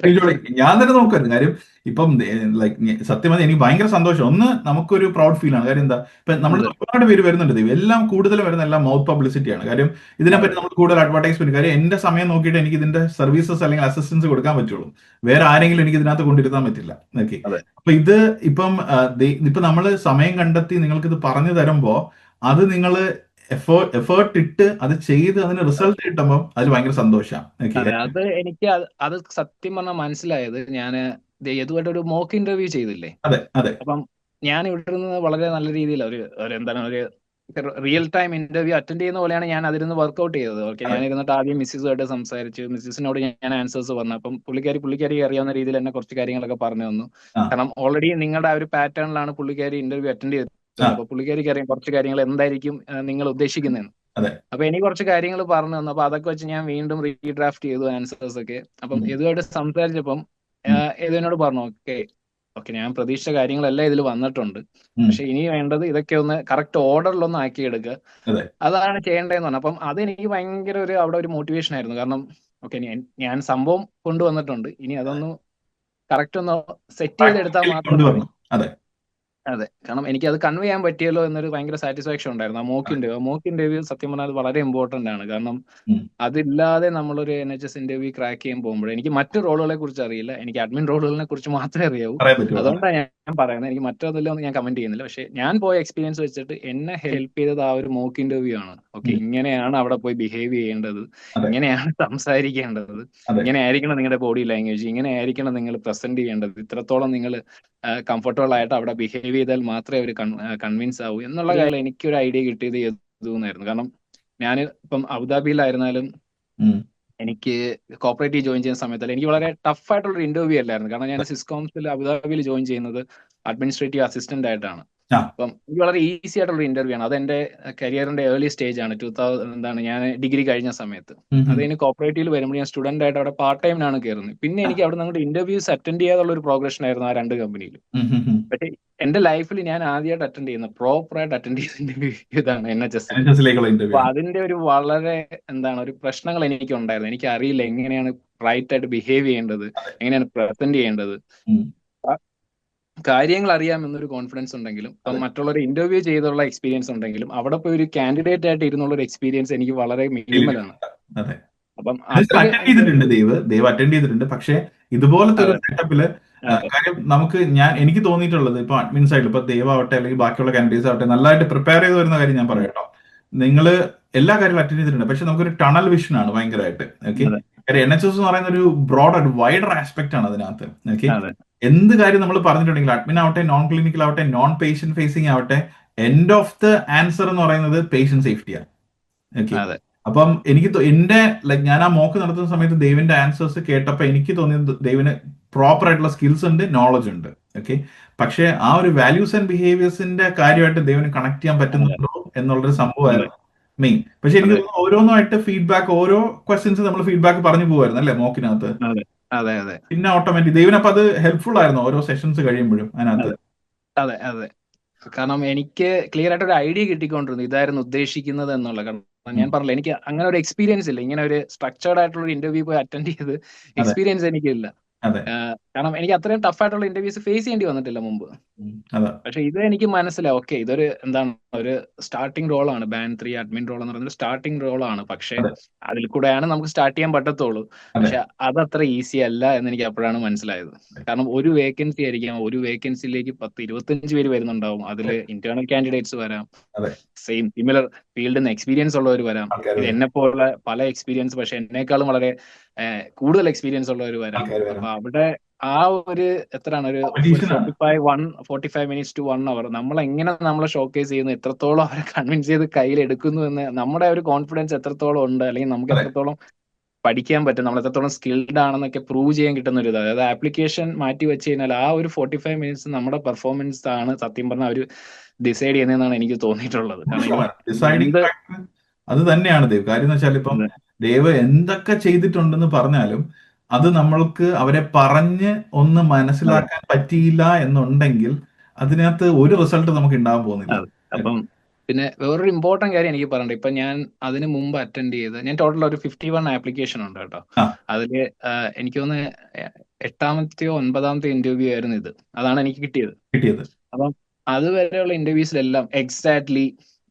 ഞാൻ തന്നെ നോക്കായിരുന്നു. കാര്യം ഇപ്പം ലൈക്ക് സത്യം പറഞ്ഞാൽ എനിക്ക് ഭയങ്കര സന്തോഷം. ഒന്ന് നമുക്കൊരു പ്രൗഡ് ഫീൽ ആണ്. കാര്യം എന്താ, ഇപ്പൊ നമ്മൾ ഒരുപാട് പേര് വരുന്നുണ്ട്, എല്ലാം കൂടുതൽ വരുന്ന എല്ലാം മൗത്ത് പബ്ലിസിറ്റി ആണ്. കാര്യം ഇതിനെപ്പറ്റി നമ്മൾ കൂടുതൽ അഡ്വർടൈസ്മെന്റ്, കാര്യം എന്റെ സമയം നോക്കിയിട്ട് എനിക്ക് ഇതിന്റെ സർവീസസ് അല്ലെങ്കിൽ അസിസ്റ്റൻസ് കൊടുക്കാൻ പറ്റുള്ളൂ, വേറെ ആരെങ്കിലും എനിക്ക് ഇതിനകത്ത് കൊണ്ടിരുത്താൻ പറ്റില്ല. ഓക്കെ, അപ്പൊ ഇത് ഇപ്പൊ നമ്മൾ സമയം കണ്ടെത്തി നിങ്ങൾക്ക് ഇത് പറഞ്ഞു തരുമ്പോ അത് നിങ്ങൾ എഫേർട്ട് ഇട്ട് അത് ചെയ്ത് അതിന് റിസൾട്ട് കിട്ടുമ്പോൾ അതിൽ ഭയങ്കര സന്തോഷമാണ്. അത് എനിക്ക് അത് സത്യം പറഞ്ഞാൽ മനസ്സിലായത്, ഞാൻ ഇതുമായിട്ട് ഒരു മോക്ക് ഇന്റർവ്യൂ ചെയ്തില്ലേ? അപ്പം ഞാൻ ഇവിടെ നിന്ന് വളരെ നല്ല രീതിയിൽ ഒരു റിയൽ ടൈം ഇന്റർവ്യൂ അറ്റൻഡ് ചെയ്യുന്ന പോലെയാണ് ഞാൻ അതിരുന്ന് വർക്ക്ഔട്ട് ചെയ്തത്. ഓക്കെ, ഞാൻ ഇരുന്നിട്ട് ആദ്യം മിസ്സിസുമായിട്ട് സംസാരിച്ചു, മിസ്സിസിനോട് ഞാൻ ആൻസേഴ്സ് പറഞ്ഞു. അപ്പം പുള്ളിക്കാരി അറിയാവുന്ന രീതിയിൽ എന്നെ കുറച്ച് കാര്യങ്ങളൊക്കെ പറഞ്ഞു തന്നു. കാരണം ഓൾറെഡി നിങ്ങളുടെ ആ ഒരു പാറ്റേണിലാണ് പുള്ളിക്കാരി ഇന്റർവ്യൂ അറ്റൻഡ് ചെയ്തത്. അപ്പൊ പുള്ളിക്കാരിക്ക് അറിയാം കുറച്ച് കാര്യങ്ങൾ എന്തായിരിക്കും നിങ്ങൾ ഉദ്ദേശിക്കുന്നതെന്ന്. അപ്പൊ എനിക്ക് കുറച്ച് കാര്യങ്ങൾ പറഞ്ഞു തന്നു. അപ്പൊ അതൊക്കെ വെച്ച് ഞാൻ വീണ്ടും റീഡ്രാഫ്റ്റ് ചെയ്തു ആൻസേഴ്സ് ഒക്കെ. അപ്പം ഇതുമായിട്ട് സംസാരിച്ചപ്പം ഇതിനോട് പറഞ്ഞു, ഓക്കെ ഞാൻ പ്രതീക്ഷിച്ച കാര്യങ്ങളെല്ലാം ഇതിൽ വന്നിട്ടുണ്ട്, പക്ഷെ ഇനി വേണ്ടത് ഇതൊക്കെ ഒന്ന് കറക്റ്റ് ഓർഡറിലൊന്ന് ആക്കിയെടുക്കുക, അതാണ് ചെയ്യേണ്ടതെന്ന് പറഞ്ഞു. അപ്പം അതെനിക്ക് ഭയങ്കര അവിടെ ഒരു മോട്ടിവേഷൻ ആയിരുന്നു. കാരണം ഓക്കെ ഞാൻ സംഭവം കൊണ്ടുവന്നിട്ടുണ്ട്, ഇനി അതൊന്ന് കറക്റ്റ് ഒന്ന് സെറ്റ് ചെയ്തെടുത്താൽ മാത്രം. അതെ, കാരണം എനിക്ക് അത് കൺവേ ചെയ്യാൻ പറ്റിയല്ലോ എന്നൊരു ഭയങ്കര സാറ്റിസ്ഫാക്ഷൻ ഉണ്ടായിരുന്നു. മോക്ക് ഇന്റർവ്യൂ സത്യം പറഞ്ഞാൽ അത് വളരെ ഇമ്പോർട്ടന്റ് ആണ്. കാരണം അതില്ലാതെ നമ്മളൊരു NHS ഇന്റർവ്യൂ ക്രാക്ക് ചെയ്യാൻ പോകുമ്പോൾ, എനിക്ക് മറ്റു റോളുകളെ കുറിച്ച് അറിയില്ല, എനിക്ക് അഡ്മിൻ റോളുകളെ കുറിച്ച് മാത്രമേ അറിയാവൂ. അതുകൊണ്ടാണ് ഞാൻ പറയുന്നത്, എനിക്ക് മറ്റൊന്നും ഞാൻ കമന്റ് ചെയ്യുന്നില്ല. പക്ഷെ ഞാൻ പോയ എക്സ്പീരിയൻസ് വെച്ചിട്ട് എന്നെ ഹെൽപ്പ് ചെയ്തത് ആ ഒരു മോക്ക് ഇന്റർവ്യൂ ആണ്. ഓക്കെ, ഇങ്ങനെയാണ് അവിടെ പോയി ബിഹേവ് ചെയ്യേണ്ടത്, ഇങ്ങനെയാണ് സംസാരിക്കേണ്ടത്, ഇങ്ങനെ ആയിരിക്കണം നിങ്ങളുടെ ബോഡി ലാംഗ്വേജ്, ഇങ്ങനെ ആയിരിക്കണം നിങ്ങൾ പ്രസന്റ് ചെയ്യേണ്ടത്, ഇത്രത്തോളം നിങ്ങൾ കംഫർട്ടബിൾ ആയിട്ട് അവിടെ ബിഹേവ് ചെയ്താൽ മാത്രമേ അവർ കൺവിൻസ് ആവൂ എന്നുള്ള കാര്യം എനിക്കൊരു ഐഡിയ കിട്ടിയത് ഇതെന്നായിരുന്നു. കാരണം ഞാൻ ഇപ്പം അബുദാബിയിലായിരുന്നാലും എനിക്ക് കോപ്പറേറ്റീവ് ജോയിൻ ചെയ്യുന്ന സമയത്തല്ല എനിക്ക് വളരെ ടഫ് ആയിട്ടുള്ള ഇന്റർവ്യൂ അല്ലായിരുന്നു. കാരണം ഞാൻ സിസ്കോംസിൽ അബുദാബിയിൽ ജോയിൻ ചെയ്യുന്നത് അഡ്മിനിസ്ട്രേറ്റീവ് അസിസ്റ്റന്റ് ആയിട്ടാണ്. അപ്പം എനിക്ക് വളരെ ഈസി ആയിട്ടുള്ള ഇന്റർവ്യൂ ആണ്. അതെന്റെ കരിയറിന്റെ ഏർലി സ്റ്റേജ് ആണ്. ഞാൻ ഡിഗ്രി കഴിഞ്ഞ സമയത്ത്. അത് കഴിഞ്ഞ് കോപ്പറേറ്റീവിൽ വരുമ്പോൾ ഞാൻ സ്റ്റുഡന്റ് ആയിട്ട് അവിടെ പാർട്ട് ടൈമിനാണ് കയറുന്നത്. പിന്നെ എനിക്ക് അവിടെ നിന്ന് ഇന്റർവ്യൂസ് അറ്റൻഡ് ചെയ്യാനുള്ള ഒരു പ്രോഗ്രഷൻ ആയിരുന്നു ആ 2 കമ്പനിയിലും. പക്ഷേ എന്റെ ലൈഫിൽ ഞാൻ ആദ്യമായിട്ട് അറ്റൻഡ് ചെയ്യുന്ന പ്രോപ്പറായിട്ട് അറ്റൻഡ് ചെയ്ത ഇന്റർവ്യൂ ഇതാണ് NHS. അപ്പൊ അതിന്റെ ഒരു വളരെ ഒരു പ്രശ്നങ്ങൾ എനിക്ക് ഉണ്ടായിരുന്നു. എനിക്ക് അറിയില്ല എങ്ങനെയാണ് റൈറ്റ് ആയിട്ട് ബിഹേവ് ചെയ്യേണ്ടത്, എങ്ങനെയാണ് പ്രസന്റ് ചെയ്യേണ്ടത്. കാര്യങ്ങൾ അറിയാം എന്നൊരു കോൺഫിഡൻസ് ഉണ്ടെങ്കിലും മറ്റുള്ളവർ ഇന്റർവ്യൂ ചെയ്തുള്ള എക്സ്പീരിയൻസ് ഉണ്ടെങ്കിലും അവിടെ പോയി ഒരു കാൻഡിഡേറ്റ് ആയിട്ട് ഇരുന്നുള്ള ഒരു എക്സ്പീരിയൻസ് എനിക്ക് വളരെ മിനിമലാണ്. അപ്പം ദേവ് അറ്റൻഡ് ചെയ്തിട്ടുണ്ട്. പക്ഷെ ഇതുപോലത്തെ ഒരു സെറ്റപ്പില് കാര്യം എനിക്ക് തോന്നിയിട്ടുള്ളത് ഇപ്പൊ അഡ്മിൻ സൈഡിൽ ഇപ്പൊ ദേവ് ആവട്ടെ അല്ലെങ്കിൽ ബാക്കിയുള്ള കാൻഡിഡേറ്റ്സ് ആവട്ടെ നല്ലതായിട്ട് പ്രിപ്പയർ ചെയ്ത് വരുന്ന കാര്യം ഞാൻ പറയാം കേട്ടോ. നിങ്ങൾ എല്ലാ കാര്യങ്ങളും അറ്റൻഡ് ചെയ്തിട്ടുണ്ട്, പക്ഷെ നമുക്കൊരു ടണൽ വിഷൻ ആണ് ഭയങ്കരമായിട്ട്. ഓക്കെ, കാര്യം NHS എന്ന് പറയുന്ന ഒരു ബ്രോഡ് വൈഡർ ആസ്പെക്ട് ആണ് അതിനകത്ത്. ഓക്കെ, എന്ത് കാര്യം നമ്മൾ പറഞ്ഞിട്ടുണ്ടെങ്കിൽ അഡ്മിൻ ആവട്ടെ, നോൺ ക്ലിനിക്കൽ ആവട്ടെ, നോൺ പേഷ്യന്റ് ഫേസിംഗ് ആവട്ടെ, എൻഡ് ഓഫ് ദ ആൻസർ എന്ന് പറയുന്നത് പേഷ്യന്റ് സേഫ്റ്റിയാണ്. ഓക്കെ, അപ്പം എനിക്ക് ഞാൻ ആ മോക്ക് നടത്തുന്ന സമയത്ത് ദേവിന്റെ ആൻസേഴ്സ് കേട്ടപ്പോൾ എനിക്ക് തോന്നിയത് ദേവിന് പ്രോപ്പർ ആയിട്ടുള്ള സ്കിൽസ് ഉണ്ട്, നോളജ് ഉണ്ട്. ഓക്കെ, പക്ഷെ ആ ഒരു വാല്യൂസ് ആൻഡ് ബിഹേവിയേഴ്സിന്റെ കാര്യമായിട്ട് ദേവിന് കണക്ട് ചെയ്യാൻ പറ്റുന്നുണ്ടോ എന്നുള്ളൊരു സംഭവമായിരുന്നു മെയിൻ. പക്ഷെ എനിക്ക് ഓരോന്നായിട്ട് ഫീഡ്ബാക്ക്, ഓരോ ക്വസ്റ്റ്യൻസ് നമ്മൾ ഫീഡ്ബാക്ക് പറഞ്ഞു പോകുമായിരുന്നു അല്ലെ മോക്കിനകത്ത്. അതെ അതെ പിന്നെ ഓട്ടോമാറ്റിക് ദൈവന് അപ്പൊ അത് ഹെൽപ്ഫുൾ ആയിരുന്നു ഓരോ സെഷൻസ് കഴിയുമ്പോഴും അതിനകത്ത്. അതെ അതെ കാരണം എനിക്ക് ക്ലിയർ ആയിട്ട് ഒരു ഐഡിയ കിട്ടിക്കൊണ്ടിരുന്നു ഇതായിരുന്നു ഉദ്ദേശിക്കുന്നത് എന്നുള്ള. കാരണം ഞാൻ പറഞ്ഞില്ല, എനിക്ക് അങ്ങനെ ഒരു എക്സ്പീരിയൻസ് ഇല്ല. ഇങ്ങനെ ഒരു സ്ട്രക്ചേർഡ് ആയിട്ടുള്ള ഒരു ഇന്റർവ്യൂ പോയി അറ്റൻഡ് ചെയ്ത് അതെ എക്സ്പീരിയൻസ് എനിക്കില്ല. അതെ കാരണം എനിക്ക് അത്രയും ടഫ് ആയിട്ടുള്ള ഇന്റർവ്യൂസ് ഫേസ് ചെയ്യേണ്ടി വന്നിട്ടില്ല മുമ്പ്. അതെ പക്ഷെ ഇത് എനിക്ക് മനസ്സിലാവും, ഓക്കെ ഇതൊരു എന്താണ് ഒരു സ്റ്റാർട്ടിംഗ് റോളാണ്. ബാൻഡ് 3 അഡ്മിൻ റോൾ എന്ന് പറയുന്നത് സ്റ്റാർട്ടിംഗ് റോളാണ്. പക്ഷെ അതെ അതിൽ കൂടെയാണ് നമുക്ക് സ്റ്റാർട്ട് ചെയ്യാൻ പറ്റത്തുള്ളൂ. അതെ പക്ഷെ അതത്ര ഈസി അല്ല എന്ന് എനിക്ക് അപ്പോഴാണ് മനസ്സിലായത്. കാരണം ഒരു വേക്കൻസി ആയിരിക്കാം, ഒരു വേക്കൻസിയിലേക്ക് 10-25 പേര് വരുന്നുണ്ടാവും. അതിൽ ഇന്റേണൽ കാൻഡിഡേറ്റ്സ് വരാം, അതെ സെയിം സിമിലർ ഫീൽഡിൽ നിന്ന് എക്സ്പീരിയൻസ് ഉള്ളവർ വരാം, ആൾക്കാർ ഇത് വരും എന്നെ പോലുള്ള പല എക്സ്പീരിയൻസ് പക്ഷെ എന്നെക്കാളും വളരെ കൂടുതൽ എക്സ്പീരിയൻസ് ഉള്ളവർ വരാം. ആൾക്കാർ വരും. അപ്പൊ അവിടെ ആ ഒരു എത്രയാണ് ഒരു കോമ്പറ്റീഷൻ ആണ്. 45 മിനിറ്റ്സ് ടു 1 അവർ നമ്മൾ എങ്ങനെ നമ്മളെ ഷോക്കേസ് ചെയ്യുന്നു, എത്രത്തോളം അവരെ കൺവിൻസ് ചെയ്ത് കയ്യിൽ എടുക്കുന്നു എന്ന്, നമ്മുടെ ഒരു കോൺഫിഡൻസ് എത്രത്തോളം ഉണ്ട്, അല്ലെങ്കിൽ നമുക്ക് അതെ എത്രത്തോളം പഠിക്കാൻ പറ്റും, നമ്മൾ എത്രത്തോളം സ്കിൽഡ് ആണെന്നൊക്കെ പ്രൂവ് ചെയ്യാൻ കിട്ടുന്ന ഒരു ഇത്. അതായത് ആപ്ലിക്കേഷൻ മാറ്റി വെച്ച് കഴിഞ്ഞാൽ ആ ഒരു 45 മിനിറ്റ്സ് നമ്മുടെ പെർഫോമൻസ് ആണ് സത്യം പറഞ്ഞാൽ അവർ ഡിസൈഡ് ചെയ്യുന്നതെന്നാണ് എനിക്ക് തോന്നിയിട്ടുള്ളത്. കാരണം ഡിസൈഡിങ് എന്ത് ഫാക്ടർ അത് തന്നെയാണ് ദേവ്. കാര്യം എന്ന് വെച്ചാൽ ഇപ്പം ദേവ് എന്തൊക്കെ ചെയ്തിട്ടുണ്ടെന്ന് പറഞ്ഞാലും അത് നമ്മൾക്ക് അവരെ പറഞ്ഞ് ഒന്ന് മനസ്സിലാക്കാൻ പറ്റിയില്ല എന്നുണ്ടെങ്കിൽ അതിനകത്ത് ഒരു റിസൾട്ട് നമുക്ക് ഉണ്ടാകാൻ പോകുന്നില്ല. അപ്പം പിന്നെ വേറൊരു ഇമ്പോർട്ടന്റ് കാര്യം എനിക്ക് പറയണ്ട. ഇപ്പൊ ഞാൻ അതിന് മുമ്പ് അറ്റൻഡ് ചെയ്ത് ഞാൻ ടോട്ടൽ ഒരു 51 ആപ്ലിക്കേഷൻ ഉണ്ട് കേട്ടോ. ആ അതില് എനിക്ക് തോന്നുന്നു 8ാമത്തെയോ 9ാമത്തെ ഇന്റർവ്യൂ ആയിരുന്നു ഇത്. അതാണ് എനിക്ക് കിട്ടിയത്. കിട്ടിയത് അപ്പം അതുവരെയുള്ള ഇന്റർവ്യൂസിലെല്ലാം എക്സാക്ട്ലി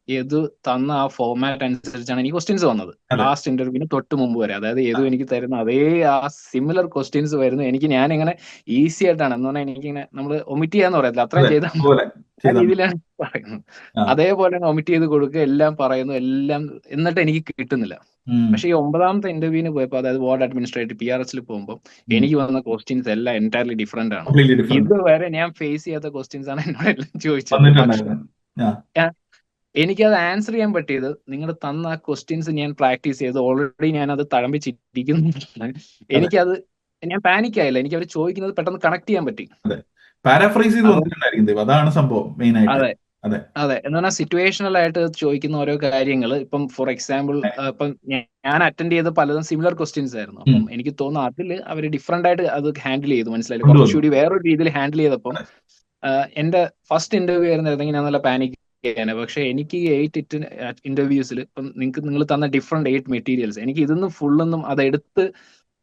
ഏതു തന്ന ആ ഫോർമാറ്റ് അനുസരിച്ചാണ് എനിക്ക് ക്വസ്റ്റ്യൻസ് വന്നത്. അതെ ലാസ്റ്റ് ഇന്റർവ്യൂവിന് തൊട്ട് മുമ്പ് വരെ, അതായത് ഏതു എനിക്ക് തരുന്ന അതേ ആ സിമിലർ ക്വസ്റ്റ്യൻസ് വരുന്നു. എനിക്ക് ഞാൻ ഇങ്ങനെ ഈസി ആയിട്ടാണ് എന്ന് പറഞ്ഞാൽ എനിക്കിങ്ങനെ നമ്മൾ ഒമിറ്റ് ചെയ്യാന്ന് പറയത്തില്ല, അത്രയും അതെ ചെയ്താൽ മതി. അതുപോലെ ആ ചെയ്താൽ മതി. രീതിയിലാണ് പറയുന്നത്. ആ അതേപോലെ ഒമിറ്റ് ചെയ്ത് കൊടുക്കുക, എല്ലാം പറയുന്നു, എല്ലാം എന്നിട്ട് എനിക്ക് കിട്ടുന്നില്ല. ഉം, പക്ഷെ ഈ 9ാമത്തെ ഇന്റർവ്യൂവിന് പോയപ്പോൾ, അതായത് വാർഡ് അഡ്മിനിസ്ട്രേറ്റീവ് PRS പോകുമ്പോൾ ഉം. എനിക്ക് വന്ന ക്വസ്റ്റ്യൻസ് എല്ലാം എൻറ്റയർലി ഡിഫറെന്റ് ആണ്. കംപ്ലീറ്റ്ലി ഡിഫറെന്റ് ഇതുവരെ ഞാൻ ഫേസ് ചെയ്യാത്ത ക്വസ്റ്റ്യൻസ് ആണ് എന്നോട് എല്ലാം ചോദിച്ചത്. പക്ഷെ വന്നിട്ടുണ്ടായിരുന്നു. ആ എനിക്കത് ആൻസർ ചെയ്യാൻ പറ്റിയത് നിങ്ങൾ തന്ന ആ ക്വസ്റ്റ്യൻസ് ഞാൻ പ്രാക്ടീസ് ചെയ്ത് ഓൾറെഡി ഞാൻ അത് തഴമ്പിച്ചിരിക്കുന്നു. അതെ എനിക്കത് ഞാൻ പാനിക് ആയില്ല, എനിക്ക് അവർ ചോദിക്കുന്നത് പെട്ടെന്ന് കണക്ട് ചെയ്യാൻ പറ്റി. അതെ പാരാഫ്രൈസ് ചെയ്ത് അപ്പം വന്നിട്ടുണ്ടായിരിക്കും ദേവ്. അതാണ് സംഭവം മെയിൻ ആയിട്ട്. അതെ അതെ അതെ എന്ന് പറഞ്ഞാൽ സിറ്റുവേഷണൽ ആയിട്ട് ചോദിക്കുന്ന ഓരോ കാര്യങ്ങൾ. ഇപ്പം ഫോർ എക്സാമ്പിൾ ഇപ്പം ഞാൻ അറ്റൻഡ് ചെയ്ത പലതും സിമിലർ ക്വസ്റ്റ്യൻസ് ആയിരുന്നു. ഉം. അപ്പം എനിക്ക് തോന്നുന്നു അതിൽ അവർ ഡിഫറെന്റ് ആയിട്ട് അത് ഹാൻഡിൽ ചെയ്തു. മനസ്സിലായില്ല, കൊണ്ടുവന്നു. കുറച്ചുകൂടി വേറൊരു രീതിയിൽ ഹാൻഡിൽ ചെയ്തപ്പം അതെ എന്റെ ഫസ്റ്റ് ഇന്റർവ്യൂ ആയിരുന്നെങ്കിൽ ഞാൻ നല്ല പാനിക് ചെയ്യാനെ. പക്ഷെ എനിക്ക് ഈ 8 ഇന്റർവ്യൂസിൽ ഇപ്പം നിങ്ങൾ തന്ന ഡിഫറെന്റ് 8 മെറ്റീരിയൽസ് എനിക്ക് ഇതൊന്നും ഫുള്ളൊന്നും അതെടുത്ത്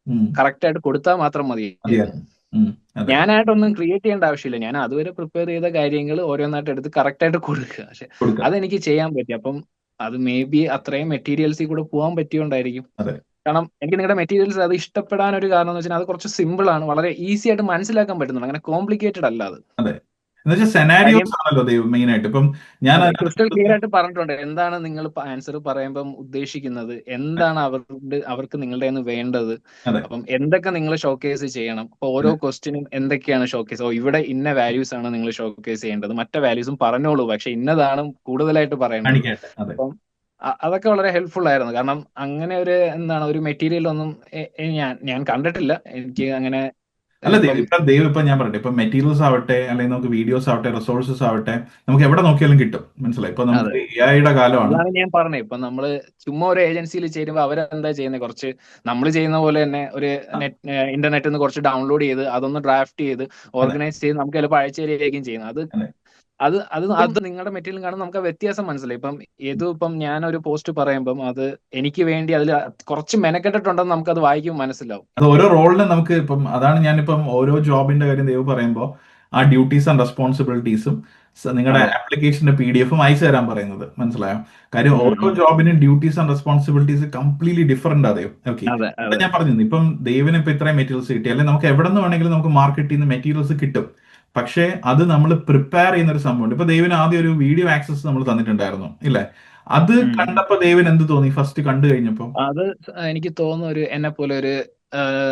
ഉം. കറക്റ്റ് ആയിട്ട് കൊടുത്താൽ മാത്രം മതിയായിരുന്നു. മതിയായിരുന്നു. ഉം. അതെ ഞാനായിട്ടൊന്നും ക്രിയേറ്റ് ചെയ്യേണ്ട ആവശ്യമില്ല. ഞാൻ അതുവരെ പ്രിപ്പയർ ചെയ്ത കാര്യങ്ങൾ ഓരോന്നായിട്ട് എടുത്ത് കറക്റ്റ് ആയിട്ട് കൊടുക്കുക. പക്ഷെ കൊടുക്കാം. അതെനിക്ക് ചെയ്യാൻ പറ്റി. അപ്പം അത് മേ ബി അത്രയും മെറ്റീരിയൽസിൽ കൂടെ പോകാൻ പറ്റിയോണ്ടായിരിക്കും. അതെ കാരണം എനിക്ക് നിങ്ങളുടെ മെറ്റീരിയൽസ് അത് ഇഷ്ടപ്പെടാൻ ഒരു കാരണം എന്ന് വെച്ചാൽ അത് കുറച്ച് സിമ്പിൾ ആണ്, വളരെ ഈസി ആയിട്ട് മനസ്സിലാക്കാൻ പറ്റുന്നുണ്ട്, അങ്ങനെ കോംപ്ലിക്കേറ്റഡ് അല്ല അത്. അതെ എന്നുവെച്ചാൽ കാര്യം സെനാരിയോസ് ആണല്ലോ ദൈവം മെയിൻ ആയിട്ട്. ഇപ്പം ഞാൻ അതെ അതിനകത്ത് ക്രിസ്റ്റൽ ക്ലിയർ ആയിട്ട് പറഞ്ഞിട്ടുണ്ട് എന്താണ് നിങ്ങൾ ആൻസർ പറയുമ്പം ഉദ്ദേശിക്കുന്നത്, എന്താണ് അവർക്ക് നിങ്ങളുടെ നിന്ന് വേണ്ടത്, അതെ അപ്പം എന്തൊക്കെ നിങ്ങൾ ഷോക്കേസ് ചെയ്യണം. അപ്പൊ ഓരോ ക്വസ്റ്റിനും എന്തൊക്കെയാണ് ഷോക്കേസ്, ഇവിടെ ഇന്ന വാല്യൂസ് ആണ് നിങ്ങൾ ഷോക്കേസ് ചെയ്യേണ്ടത്, മറ്റേ വാല്യൂസും പറഞ്ഞോളൂ പക്ഷെ ഇന്നതാണ് കൂടുതലായിട്ട് പറയേണ്ടത്. കാണിക്കട്ടെ. അതെ അപ്പം അതൊക്കെ വളരെ ഹെൽപ്ഫുൾ ആയിരുന്നു. കാരണം അങ്ങനെ ഒരു എന്താണ് ഒരു മെറ്റീരിയൽ ഒന്നും ഞാൻ കണ്ടിട്ടില്ല. എനിക്ക് അങ്ങനെ അല്ല ഇപ്പം ദൈവം ഇപ്പൊ ഞാൻ പറയട്ടെ, ഇപ്പൊ മെറ്റീരിയൽസ് ആവട്ടെ അല്ലെങ്കിൽ നമുക്ക് വീഡിയോസ് ആവട്ടെ റിസോഴ്സസ് ആവട്ടെ നമുക്ക് എവിടെ നോക്കിയാലും കിട്ടും. മനസ്സിലായി. ഇപ്പൊ അതെ നമുക്ക് AI കാലമാണ്. അതാണ് ഞാൻ പറഞ്ഞത്. ഇപ്പൊ നമ്മള് ചുമ്മാ ഒരു ഏജൻസിയിൽ ചേരുമ്പോൾ അവരെന്താ ചെയ്യുന്നത്, കുറച്ച് നമ്മൾ ചെയ്യുന്ന പോലെ തന്നെ ഒരു ആ, ഇന്റർനെറ്റിൽ നിന്ന് കുറച്ച് ഡൗൺലോഡ് ചെയ്ത് അതൊന്ന് ഡ്രാഫ്റ്റ് ചെയ്ത് അതെ ഓർഗനൈസ് ചെയ്ത് നമുക്ക് ചിലപ്പോൾ അയച്ചുതരികയായിരിക്കും ചെയ്യുന്നത്. അതെ അത് അത് അത് നിങ്ങളുടെ മെറ്റീരിയൽ കാണുമ്പോൾ നമുക്ക് ആ വ്യത്യാസം മനസ്സിലായി. ഇപ്പം ഞാനൊരു പോസ്റ്റ് പറയുമ്പം അത് എനിക്ക് വേണ്ടി അതിൽ കുറച്ച് മെനക്കെട്ടിട്ടുണ്ടെന്ന് നമുക്കത് വായിക്കുമ്പോൾ മനസ്സിലാവും. അത് ഓരോ റോളിനും നമുക്ക് ഇപ്പം അതാണ് ഞാനിപ്പം ഓരോ ജോബിന്റെ കാര്യം ദൈവം പറയുമ്പോൾ ആ ഡ്യൂട്ടീസ് ആൻഡ് റെസ്പോൺസിബിലിറ്റീസും നിങ്ങളുടെ അതെ ആപ്ലിക്കേഷന്റെ PDF അയച്ചു തരാൻ പറയുന്നത്. മനസ്സിലായോ? കാര്യം ഓരോ ജോബിനും duties and responsibilities completely different ആണ്. ഓക്കെ അതെ ഇപ്പൊ ഞാൻ പറഞ്ഞു ഇപ്പം ദൈവന് ഇപ്പൊ ഇത്രയും മെറ്റീരിയൽസ് കിട്ടി, അല്ലെങ്കിൽ നമുക്ക് എവിടെ നിന്ന് വേണമെങ്കിലും നമുക്ക് മാർക്കറ്റിൽ നിന്ന് മെറ്റീരിയൽസ് കിട്ടും. പക്ഷേ അത് നമ്മൾ പ്രിപ്പയർ ചെയ്യുന്ന ഒരു സംഭവമുണ്ട്. ഇപ്പൊ ദൈവന് ആദ്യം ഒരു വീഡിയോ ആക്സസ് നമ്മൾ തന്നിട്ടുണ്ടായിരുന്നു ഇല്ലേ? അത് കണ്ടപ്പോ ദൈവൻ എന്ത് തോന്നി ഫസ്റ്റ് കണ്ടു കഴിഞ്ഞപ്പോ? അത് എനിക്ക് തോന്നുന്നു ഒരു എന്നെ പോലെ ഒരു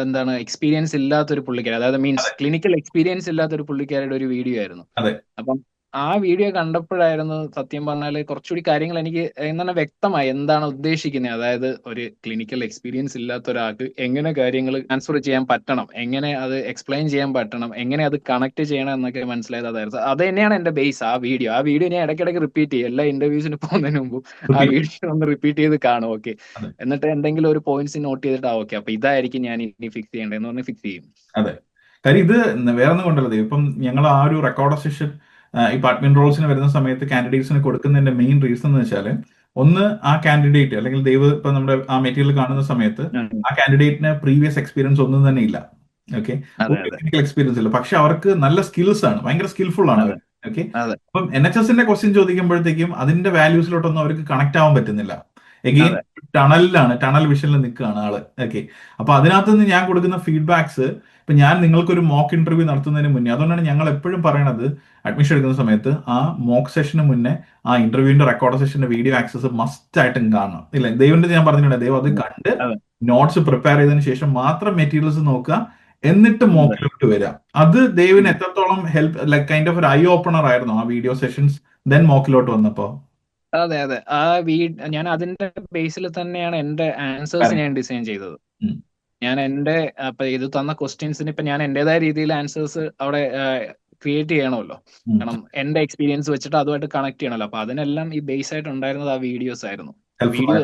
എന്താണ് എക്സ്പീരിയൻസ് ഇല്ലാത്തൊരു പുള്ളിക്കാരൻ, അതായത് മീൻസ് അതെ ക്ലിനിക്കൽ എക്സ്പീരിയൻസ് ഇല്ലാത്തൊരു പുള്ളിക്കാരുടെ ഒരു വീഡിയോ ആയിരുന്നു. അതെ അപ്പം ആ വീഡിയോ കണ്ടപ്പോഴായിരുന്നു സത്യം പറഞ്ഞാൽ കുറച്ചുകൂടി കാര്യങ്ങൾ എനിക്ക് എന്താണ് വ്യക്തമായി എന്താണ് ഉദ്ദേശിക്കുന്നത്. അതായത് ഒരു ക്ലിനിക്കൽ എക്സ്പീരിയൻസ് ഇല്ലാത്ത ഒരാൾക്ക് എങ്ങനെ കാര്യങ്ങൾ ആൻസർ ചെയ്യാൻ പറ്റണം, എങ്ങനെ അത് എക്സ്പ്ലെയിൻ ചെയ്യാൻ പറ്റണം, എങ്ങനെ അത് കണക്ട് ചെയ്യണം എന്നൊക്കെ മനസ്സിലായത് അതായിരുന്നു. അത് തന്നെയാണ് എന്റെ ബേസ്. ആ വീഡിയോ ഞാൻ ഇടയ്ക്കിടയ്ക്ക് റിപ്പീറ്റ് ചെയ്യും. എല്ലാ ഇന്റർവ്യൂസിന് പോകുന്നതിന് മുമ്പ് ആ വീഡിയോ ഒന്ന് റിപ്പീറ്റ് ചെയ്ത് കാണും. ഓക്കെ, എന്നിട്ട് എന്തെങ്കിലും ഒരു പോയിന്റ്സ് നോട്ട് ചെയ്തിട്ട് ഓക്കെ അപ്പൊ ഇതായിരിക്കും ഞാൻ ഇനി ഫിക്സ് ചെയ്യേണ്ടതെന്ന് പറഞ്ഞ് ഫിക്സ് ചെയ്യും. അതെ, കാര്യം ഇത് വേറെ ഒന്നും കൊണ്ടല്ല. ഇപ്പം ഞങ്ങൾ ആ ഒരു റെക്കോർഡ് സെഷൻ ഇപ്പൊ അഡ്മിൻ റോൾസിന് വരുന്ന സമയത്ത് കാൻഡിഡേറ്റ്സിന് കൊടുക്കുന്നതിന്റെ മെയിൻ റീസൺ എന്ന് വെച്ചാൽ, ഒന്ന് ആ കാൻഡിഡേറ്റ് അല്ലെങ്കിൽ ദൈവ് ഇപ്പൊ നമ്മുടെ ആ മെറ്റീരിയൽ കാണുന്ന സമയത്ത് ആ കാൻഡിഡേറ്റിന് പ്രീവിയസ് എക്സ്പീരിയൻസ് ഒന്നും തന്നെ ഇല്ല. ഓക്കെ, ടെക്നിക്കൽ എക്സ്പീരിയൻസ് ഇല്ല, പക്ഷെ അവർക്ക് നല്ല സ്കിൽസ് ആണ്, ഭയങ്കര സ്കിൽഫുൾ ആണ് അവർ. ഓക്കെ, അപ്പം NHSന്റെ ക്വസ്റ്റ്യൻ ചോദിക്കുമ്പോഴത്തേക്കും അതിന്റെ വാല്യൂസിലോട്ടൊന്നും അവർക്ക് കണക്ട് ആവാൻ പറ്റുന്നില്ല. എഗെയിൻ ടണൽ വിഷനിൽ നിൽക്കുകയാണ് ആള്. ഓക്കെ, അപ്പൊ അതിനകത്ത് നിന്ന് ഞാൻ കൊടുക്കുന്ന ഫീഡ്ബാക്സ്, ഇപ്പൊ ഞാൻ നിങ്ങൾക്കൊരു മോക്ക് ഇന്റർവ്യൂ നടത്തുന്നതിന് മുന്നേ, അതുകൊണ്ടാണ് ഞങ്ങൾ എപ്പോഴും പറയണത് അഡ്മിഷൻ എടുക്കുന്ന സമയത്ത് ആ മോക്ക് സെഷന് മുന്നേ ആ ഇന്റർവ്യൂവിന്റെ റെക്കോർഡ് സെഷന്റെ വീഡിയോ ആക്സസ് മസ്റ്റ് ആയിട്ടും കാണണം. ഇല്ല, ദൈവന്റെ ഞാൻ പറഞ്ഞിട്ടുണ്ട്, ദൈവം അത് കണ്ട് നോട്ട്സ് പ്രിപ്പയർ ചെയ്തതിനു ശേഷം മാത്രം മെറ്റീരിയൽസ് നോക്കുക, എന്നിട്ട് മോക്കിലോട്ട് വരാം. അത് ദൈവന് എത്രത്തോളം ഹെൽപ്പ്, ലൈക്ക് കൈൻഡ് ഓഫ് ഒരു ഐ ഓപ്പണർ ആയിരുന്നു ആ വീഡിയോ സെഷൻസ് ദെൻ മോക്കിലോട്ട് വന്നപ്പോ? അതെ അതെ, ഞാൻ അതിന്റെ ബേസിൽ തന്നെയാണ് എന്റെ ആൻസേഴ്സ് ഞാൻ ഡിസൈൻ ചെയ്തത്. ഞാൻ എന്റെ ഇപ്പൊ ഇത് തന്ന ക്വസ്റ്റ്യൻസിന് ഇപ്പൊ ഞാൻ എന്റേതായ രീതിയിൽ ആൻസേഴ്സ് അവിടെ ക്രിയേറ്റ് ചെയ്യണമല്ലോ. കാരണം എന്റെ എക്സ്പീരിയൻസ് വെച്ചിട്ട് അതുമായിട്ട് കണക്ട് ചെയ്യണമല്ലോ. അപ്പൊ അതിനെല്ലാം ഈ ബേസ് ആയിട്ട് ഉണ്ടായിരുന്നത് ആ വീഡിയോസ് ആയിരുന്നു.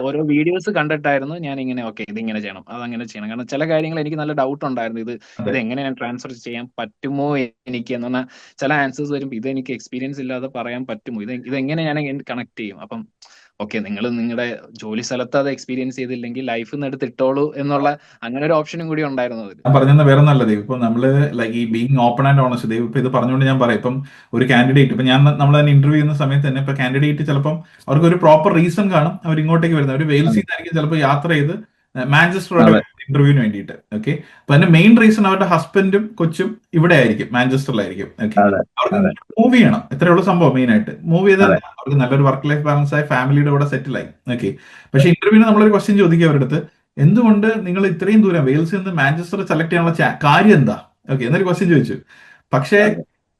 ഓരോ വീഡിയോസ് കണ്ടിട്ടായിരുന്നു ഞാൻ ഇങ്ങനെ ഓക്കെ ഇതിങ്ങനെ ചെയ്യണം, അതങ്ങനെ ചെയ്യണം. കാരണം ചില കാര്യങ്ങൾ എനിക്ക് നല്ല ഡൗട്ട് ഉണ്ടായിരുന്നു. ഇത് എങ്ങനെ ഞാൻ ട്രാൻസ്ഫർ ചെയ്യാൻ പറ്റുമോ എനിക്ക് എന്ന് പറഞ്ഞാൽ ചില ആൻസേഴ്സ് വരുമ്പോൾ ഇത് എനിക്ക് എക്സ്പീരിയൻസ് ഇല്ലാതെ പറയാൻ പറ്റുമോ, ഇതെങ്ങനെ ഞാൻ കണക്ട് ചെയ്യും. അപ്പം ഓക്കെ, നിങ്ങൾ നിങ്ങളുടെ ജോലി സ്ഥലത്ത് അത് എക്സ്പീരിയൻസ് ചെയ്തില്ലെങ്കിൽ ലൈഫിൽ നിന്ന് എടുത്തിട്ടോളൂ എന്നുള്ള അങ്ങനെ ഒരു ഓപ്ഷനും കൂടി ഉണ്ടായിരുന്നു അതിൽ. ഞാൻ പറഞ്ഞത് വേറെ നല്ലത്, ഇപ്പൊ നമ്മള് ലൈക്ക് ഈ ബീങ് ഓപ്പൺ ആൻഡ് ഓണസ്റ്റ്, ഇപ്പൊ ഇത് പറഞ്ഞുകൊണ്ട് ഞാൻ പറയാം, ഇപ്പം ഒരു കാൻഡിഡേറ്റ്, ഇപ്പൊ നമ്മൾ തന്നെ ഇന്റർവ്യൂ ചെയ്യുന്ന സമയത്ത് തന്നെ ഇപ്പൊ കാൻഡിഡേറ്റ് ചിലപ്പം അവർക്ക് ഒരു പ്രോപ്പർ റീസൺ കാണും അവർ ഇങ്ങോട്ടേക്ക് വരുന്നത്. അവർ വെയിൽസിൽ നിന്നായിരിക്കും ചിലപ്പോൾ യാത്ര ചെയ്ത് മാഞ്ചസ്റ്റർ ഇന്റർവ്യൂവിന് വേണ്ടിയിട്ട്. ഓക്കെ, അപ്പൊ അതിന്റെ മെയിൻ റീസൺ അവരുടെ ഹസ്ബൻഡും കൊച്ചും ഇവിടെ ആയിരിക്കും, മാഞ്ചസ്റ്ററിലായിരിക്കും. ഓക്കെ, അവർക്ക് മൂവ് ചെയ്യണം, ഇത്രയുള്ള സംഭവം. മെയിൻ ആയിട്ട് മൂവ് ചെയ്താൽ അവർക്ക് നല്ലൊരു വർക്ക് ലൈഫ് ബാലൻസ് ആയി ഫാമിലിയുടെ കൂടെ സെറ്റിൽ ആയി. ഓക്കെ, പക്ഷെ ഇന്റർവ്യൂവിന് നമ്മളൊരു ക്വസ്റ്റ്യൻ ചോദിക്കുക അവരുടെ അടുത്ത്, എന്തുകൊണ്ട് നിങ്ങൾ ഇത്രയും ദൂരം വെയിൽസിൽ നിന്ന് മാഞ്ചസ്റ്റർ സെലക്ട് ചെയ്യാനുള്ള കാര്യം എന്താ? ഓക്കെ, എന്നൊരു ക്വസ്റ്റ്യൻ ചോദിച്ചു. പക്ഷേ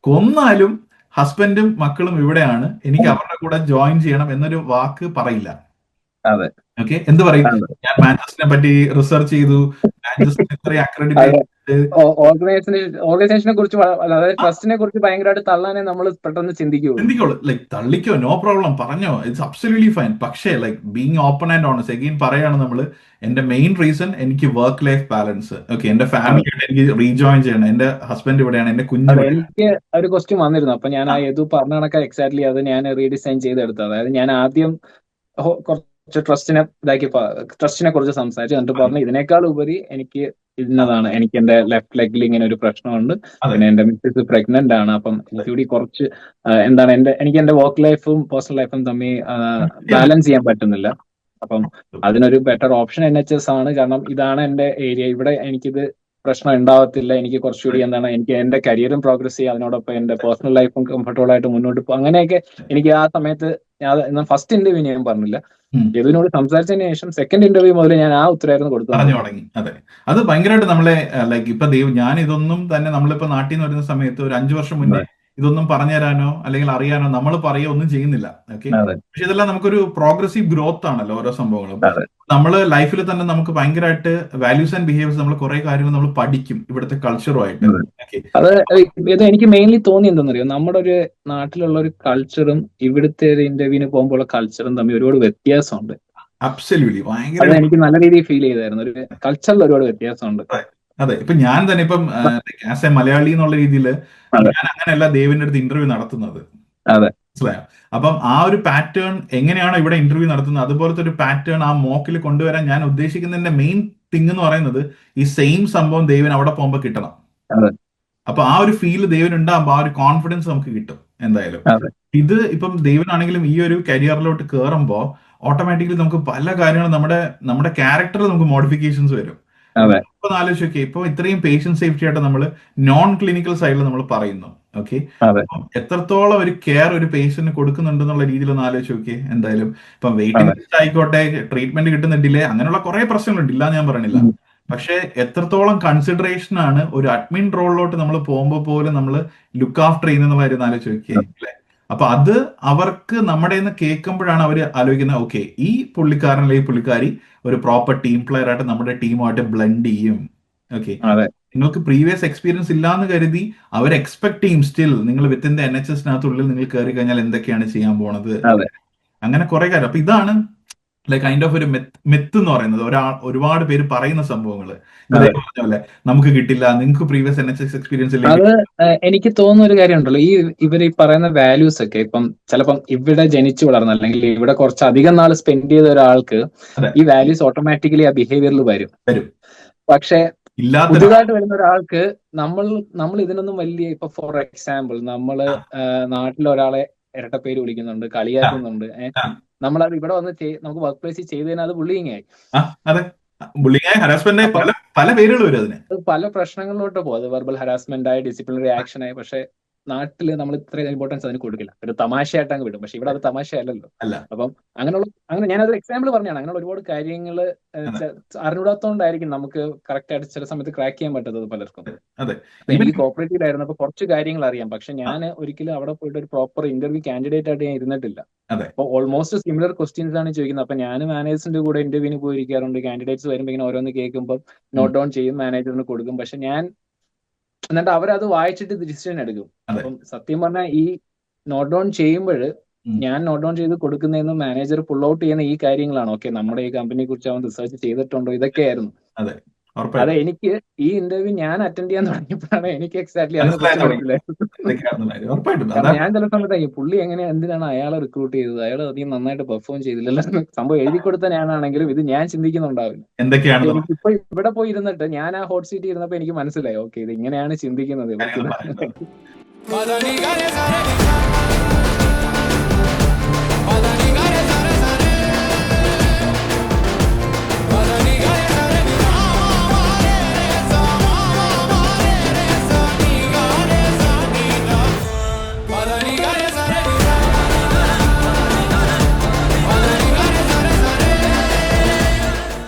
കൊന്നാലും ഹസ്ബൻഡും മക്കളും ഇവിടെയാണ്, എനിക്ക് അവരുടെ കൂടെ ജോയിൻ ചെയ്യണം എന്നൊരു വാക്ക് പറയില്ല. ഓക്കെ, എന്ത് പറയും? ഞാൻ മാഞ്ചസ്റ്ററിനെ പറ്റി റിസർച്ച് ചെയ്തു, മാഞ്ചസ്റ്റർ ഇത്രയും അക്രഡിറ്റേഷൻ, ഓർഗനൈസേഷനെ കുറിച്ച്, അതായത് ട്രസ്റ്റിനെ കുറിച്ച് ഭയങ്കരമായിട്ട് തള്ളാനേ നമ്മൾ പെട്ടെന്ന് ചിന്തിക്കുള്ളൂ. ലൈക്ക് തള്ളിക്കോ, നോ പ്രോബ്ലം, പറഞ്ഞോ, ഇറ്റ്സ് അബ്സല്യൂട്ട്ലി ഫൈൻ. പക്ഷേ like being open and honest, again പറയാണ് നമ്മള്, എന്റെ മെയിൻ റീസൺ എനിക്ക് വർക്ക് ലൈഫ് ബാലൻസ്. ഓക്കെ, എന്റെ ഫാമിലിയായിട്ട് എനിക്ക് റീജോയിൻ ചെയ്യണം, എന്റെ ഹസ്ബൻഡ് ഇവിടെയാണ്, എന്റെ കുഞ്ഞ്. എനിക്ക് ഒരു ക്വസ്റ്റ്യൻ വന്നിരുന്നു, അപ്പൊ ഞാൻ ആ ഏതു പറഞ്ഞ കണക്ക് എക്സാക്ട്ലി അത് ഞാൻ റീഡിസൈൻ ചെയ്തെടുത്തത്. അതായത് ഞാൻ ആദ്യം കുറച്ച് ട്രസ്റ്റിനെ കുറിച്ച് സംസാരിച്ചു, എന്നിട്ട് പറഞ്ഞു ഇതിനേക്കാൾ ഉപരി എനിക്ക് ഇന്നതാണ്, എനിക്ക് എന്റെ ലെഫ്റ്റ് ലെഗിൽ ഇങ്ങനെ ഒരു പ്രശ്നമുണ്ട്, പിന്നെ എന്റെ മിസ്സസ് പ്രഗ്നന്റ് ആണ്, അപ്പം എനിക്കൂടി കുറച്ച് എന്താണ് എനിക്ക് എന്റെ വർക്ക് ലൈഫും പേഴ്സണൽ ലൈഫും തമ്മിൽ ബാലൻസ് ചെയ്യാൻ പറ്റുന്നില്ല. അപ്പം അതിനൊരു ബെറ്റർ ഓപ്ഷൻ NHS ആണ്. കാരണം ഇതാണ് എന്റെ ഏരിയ, ഇവിടെ എനിക്കിത് പ്രശ്നം ഉണ്ടാവത്തില്ല. എനിക്ക് കുറച്ചുകൂടി എനിക്ക് എന്റെ കരിയറും പ്രോഗ്രസ് ചെയ്യാം, അതിനോടൊപ്പം എന്റെ പേഴ്സണൽ ലൈഫും കംഫർട്ടബിൾ ആയിട്ട് മുന്നോട്ട് പോകും. അങ്ങനെയൊക്കെ എനിക്ക് ആ സമയത്ത് ഞാൻ ഫസ്റ്റ് ഇന്റർവ്യൂ ഞാൻ പറഞ്ഞില്ല, ഇതിനോട് സംസാരിച്ചതിന് ശേഷം സെക്കൻഡ് ഇന്റർവ്യൂ മുതൽ ഞാൻ ആ ഉത്തരവായിരുന്നു കൊടുത്തു തുടങ്ങി. അതെ, അത് ഭയങ്കരമായിട്ട് നമ്മളെ ലൈക്ക് ഇപ്പൊ ഞാൻ ഇതൊന്നും തന്നെ നമ്മളിപ്പോ നാട്ടിൽ നിന്ന് വരുന്ന സമയത്ത് ഒരു 5 വർഷം മുന്നേ ഇതൊന്നും പറഞ്ഞു തരാനോ അല്ലെങ്കിൽ അറിയാനോ നമ്മൾ പറയുകയോ ഒന്നും ചെയ്യുന്നില്ല. ഓക്കെ, പക്ഷെ ഇതെല്ലാം നമുക്കൊരു പ്രോഗ്രസീവ് ഗ്രോത്ത് ആണല്ലോ ഓരോ സംഭവങ്ങളും. നമ്മള് ലൈഫിൽ തന്നെ നമുക്ക് ഭയങ്കരമായിട്ട് വാല്യൂസ് ആൻഡ് ബിഹേവിയേഴ്സ്, നമ്മൾ കുറെ കാര്യങ്ങൾ നമ്മൾ പഠിക്കും ഇവിടുത്തെ കൾച്ചറുമായിട്ട്. ഇത് എനിക്ക് മെയിൻലി തോന്നി എന്താണെന്നറിയോ, നമ്മുടെ ഒരു നാട്ടിലുള്ള ഒരു കൾച്ചറും ഇവിടുത്തെ ഒരു ഇന്റർവ്യൂവിന് പോകുമ്പോൾ കൾച്ചറും തമ്മിൽ ഒരുപാട് വ്യത്യാസമുണ്ട്. അബ്സല്യൂട്ട്ലി, ഭയങ്കര എനിക്ക് നല്ല രീതിയിൽ ഫീൽ ചെയ്തായിരുന്നു, ഒരു കൾച്ചറിൽ ഒരുപാട് വ്യത്യാസമുണ്ട്. അതെ, ഇപ്പൊ ഞാൻ തന്നെ ഇപ്പം ആസ് എ മലയാളി എന്നുള്ള രീതിയിൽ ഞാൻ അങ്ങനെയല്ല ദേവിന്റെ അടുത്ത് ഇന്റർവ്യൂ നടത്തുന്നത്. മനസ്സിലായോ? അപ്പം ആ ഒരു പാറ്റേൺ എങ്ങനെയാണോ ഇവിടെ ഇന്റർവ്യൂ നടത്തുന്നത്, അതുപോലത്തെ ഒരു പാറ്റേൺ ആ മോക്കിൽ കൊണ്ടുവരാൻ ഞാൻ ഉദ്ദേശിക്കുന്നതിന്റെ മെയിൻ തിങ് എന്ന് പറയുന്നത് ഈ സെയിം സംഭവം ദേവിന് അവിടെ പോകുമ്പോൾ കിട്ടണം. അപ്പൊ ആ ഒരു ഫീൽ ദേവിനുണ്ടാകുമ്പോൾ ആ ഒരു കോൺഫിഡൻസ് നമുക്ക് കിട്ടും എന്തായാലും. ഇത് ഇപ്പം ദേവിനാണെങ്കിലും ഈ ഒരു കരിയറിലോട്ട് കയറുമ്പോൾ ഓട്ടോമാറ്റിക്കലി നമുക്ക് പല കാര്യങ്ങളും നമ്മുടെ ക്യാരക്ടറിൽ നമുക്ക് മോഡിഫിക്കേഷൻസ് വരും. ഇപ്പൊ ആലോചിച്ച് നോക്കിയേ, ഇപ്പൊ ഇത്രയും പേഷ്യന്റ് സേഫ്റ്റി ആയിട്ട് നമ്മൾ നോൺ ക്ലിനിക്കൽ സൈഡിൽ നമ്മൾ പറയുന്നു. ഓക്കെ, എത്രത്തോളം ഒരു കെയർ ഒരു പേഷ്യന്റിന് കൊടുക്കുന്നുണ്ടെന്നുള്ള രീതിയിൽ ഒന്ന് ആലോചിച്ച് നോക്കിയേ. എന്തായാലും ഇപ്പം വെയിറ്റിംഗ് ലിസ്റ്റ് ആയിക്കോട്ടെ, ട്രീറ്റ്മെന്റ് കിട്ടുന്ന ഡിലേ, അങ്ങനെയുള്ള കുറെ പ്രശ്നങ്ങളുണ്ട്, ഇല്ല ഞാൻ പറയണില്ല. പക്ഷെ എത്രത്തോളം കൺസിഡറേഷൻ ആണ് ഒരു അഡ്മിൻ റോളിലോട്ട് നമ്മൾ പോകുമ്പോൾ പോലും നമ്മൾ ലുക്ക് ആഫ്റ്റർ ചെയ്യുന്നുള്ള കാര്യം ആലോചിച്ച് നോക്കിയേ. അല്ലെ, അപ്പൊ അത് അവർക്ക് നമ്മുടെ നിന്ന് കേൾക്കുമ്പോഴാണ് അവർ ആലോചിക്കുന്നത്, ഓക്കെ, ഈ പുള്ളിക്കാരൻ അല്ലെങ്കിൽ പുള്ളിക്കാരി ഒരു പ്രോപ്പർ ടീം പ്ലെയർ ആയിട്ട് നമ്മുടെ ടീമുമായിട്ട് ബ്ലെൻഡ് ചെയ്യും. ഓക്കെ, നിങ്ങൾക്ക് പ്രീവിയസ് എക്സ്പീരിയൻസ് ഇല്ലാന്ന് കരുതി അവർ എക്സ്പെക്ട് ചെയ്യും സ്റ്റിൽ നിങ്ങൾ വിത്തിൻ ദ NHSനകത്തുള്ളിൽ നിങ്ങൾ കയറി കഴിഞ്ഞാൽ എന്തൊക്കെയാണ് ചെയ്യാൻ പോണത്, അങ്ങനെ കുറെ കാര്യം. അപ്പൊ ഇതാണ് ലൈക്ക് കൈൻഡ് ഓഫ് ഒരു മെത്ത് എന്ന് പറയുന്നത്. ഒരുപാട് പേര് പറയുന്ന സംഭവങ്ങൾ പോലെ നമുക്ക് കിട്ടില്ല, നിങ്ങൾക്ക് പ്രീവിയസ് NHS എക്സ്പീരിയൻസ് ഇല്ല. അത് എനിക്ക് തോന്നുന്ന ഒരു കാര്യം ഉണ്ടല്ലോ, ഇവർ ഈ പറയുന്ന വാല്യൂസ് ഒക്കെ ഇപ്പം ചിലപ്പം ഇവിടെ ജനിച്ചു വളർന്ന അല്ലെങ്കിൽ ഇവിടെ കുറച്ച് അധികം നാൾ സ്പെൻഡ് ചെയ്ത ഒരാൾക്ക് ഈ വാല്യൂസ് ഓട്ടോമാറ്റിക്കലി ആ ബിഹേവിയറിൽ വരും. പക്ഷെ പുതുതായിട്ട് വരുന്ന ഒരാൾക്ക് നമ്മൾ ഇതിനൊന്നും വലിയ, ഇപ്പൊ ഫോർ എക്സാമ്പിൾ നമ്മള് നാട്ടിലൊരാളെ ഇരട്ടപ്പേര് വിളിക്കുന്നുണ്ട്, കളിയാക്കുന്നുണ്ട്, നമ്മളത് ഇവിടെ വന്ന് നമുക്ക് വർക്ക് പ്ലേസിൽ ചെയ്തതിന് അത് ബുള്ളിങ് ആയി. പല പേരുകൾ വരും അതിന്, പല പ്രശ്നങ്ങളിലോട്ട് പോകും. അത് വെർബൽ ഹരാസ്മെന്റ് ആയി, ഡിസിപ്ലിനറി ആക്ഷൻ ആയി. പക്ഷെ നാട്ടില് നമ്മൾ ഇത്ര ഇമ്പോർട്ടൻസ് അതിന് കൊടുക്കില്ല, ഒരു തമാശയായിട്ട് അങ്ങ് വിടും. പക്ഷെ ഇവിടെ അത് തമാശയല്ലല്ലോ. അപ്പം അങ്ങനെ ഞാനതൊരു എക്സാമ്പിൾ പറഞ്ഞാണ്. അങ്ങനെയുള്ള ഒരുപാട് കാര്യങ്ങൾ അറിഞ്ഞൂടാത്തോണ്ടായിരിക്കും നമുക്ക് കറക്റ്റ് ആയിട്ട് ചില സമയത്ത് ക്രാക്ക് ചെയ്യാൻ പറ്റാത്തത് പലർക്കും. എനിക്ക് കോപ്പറേറ്റീവ് ആയിരുന്നു, അപ്പൊ കുറച്ച് കാര്യങ്ങൾ അറിയാം. പക്ഷെ ഞാൻ ഒരിക്കലും അവിടെ പോയിട്ട് ഒരു പ്രോപ്പർ ഇന്റർവ്യൂ കാൻഡിഡേറ്റ് ആയിട്ട് ഞാൻ ഇരുന്നിട്ടില്ല. അപ്പൊ ഓൾമോസ്റ്റ് സിമിലർ ക്വസ്റ്റ്യൻസ് ആണ് ചോദിക്കുന്നത്. അപ്പൊ ഞാൻ മാനേജേഴ്സിന്റെ കൂടെ ഇന്റർവ്യൂവിന് പോയിരിക്കാറുണ്ട്. കാൻഡിഡേറ്റ്സ് വരുമ്പോൾ ഇങ്ങനെ ഓരോന്ന് കേൾക്കുമ്പോൾ നോട്ട് ഡൗൺ ചെയ്യും, മാനേജറിന് കൊടുക്കും. പക്ഷെ എന്നിട്ട് അവരത് വായിച്ചിട്ട് ഡിസിഷൻ എടുക്കും. അപ്പം സത്യം പറഞ്ഞാൽ ഈ നോട്ട് ഡൗൺ ചെയ്യുമ്പോൾ ഞാൻ നോട്ട് ഡൗൺ ചെയ്ത് കൊടുക്കുന്നതെന്ന് മാനേജർ പുൾ ഔട്ട് ചെയ്യുന്ന ഈ കാര്യങ്ങളാണ്. ഓക്കെ, നമ്മുടെ ഈ കമ്പനിയെ കുറിച്ച് അവൻ റിസർച്ച് ചെയ്തിട്ടുണ്ടോ, ഇതൊക്കെയായിരുന്നു. അതെ, എനിക്ക് ഈ ഇന്റർവ്യൂ ഞാൻ അറ്റൻഡ് ചെയ്യാൻ തുടങ്ങിയപ്പോഴാണ് എനിക്ക് എക്സാക്ട്ലി അതിനെ കുറിച്ച് മനസ്സിലായത്. ഞാൻ ചില സമയത്ത് പുള്ളി എന്തിനാണ് അയാളെ റിക്രൂട്ട് ചെയ്തത്, അയാൾ അധികം നന്നായിട്ട് പെർഫോം ചെയ്തില്ല, സംഭവം എഴുതി കൊടുത്ത ഞാനാണെങ്കിലും ഇത് ഞാൻ ചിന്തിക്കുന്നുണ്ടാവില്ല. എനിക്കിപ്പോ ഇവിടെ പോയി ഇരുന്നിട്ട് ഞാൻ ആ ഹോട്ട് സീറ്റ് ഇരുന്നപ്പോ എനിക്ക് മനസ്സിലായി, ഓക്കെ, ഇത് ഇങ്ങനെയാണ് ചിന്തിക്കുന്നത്.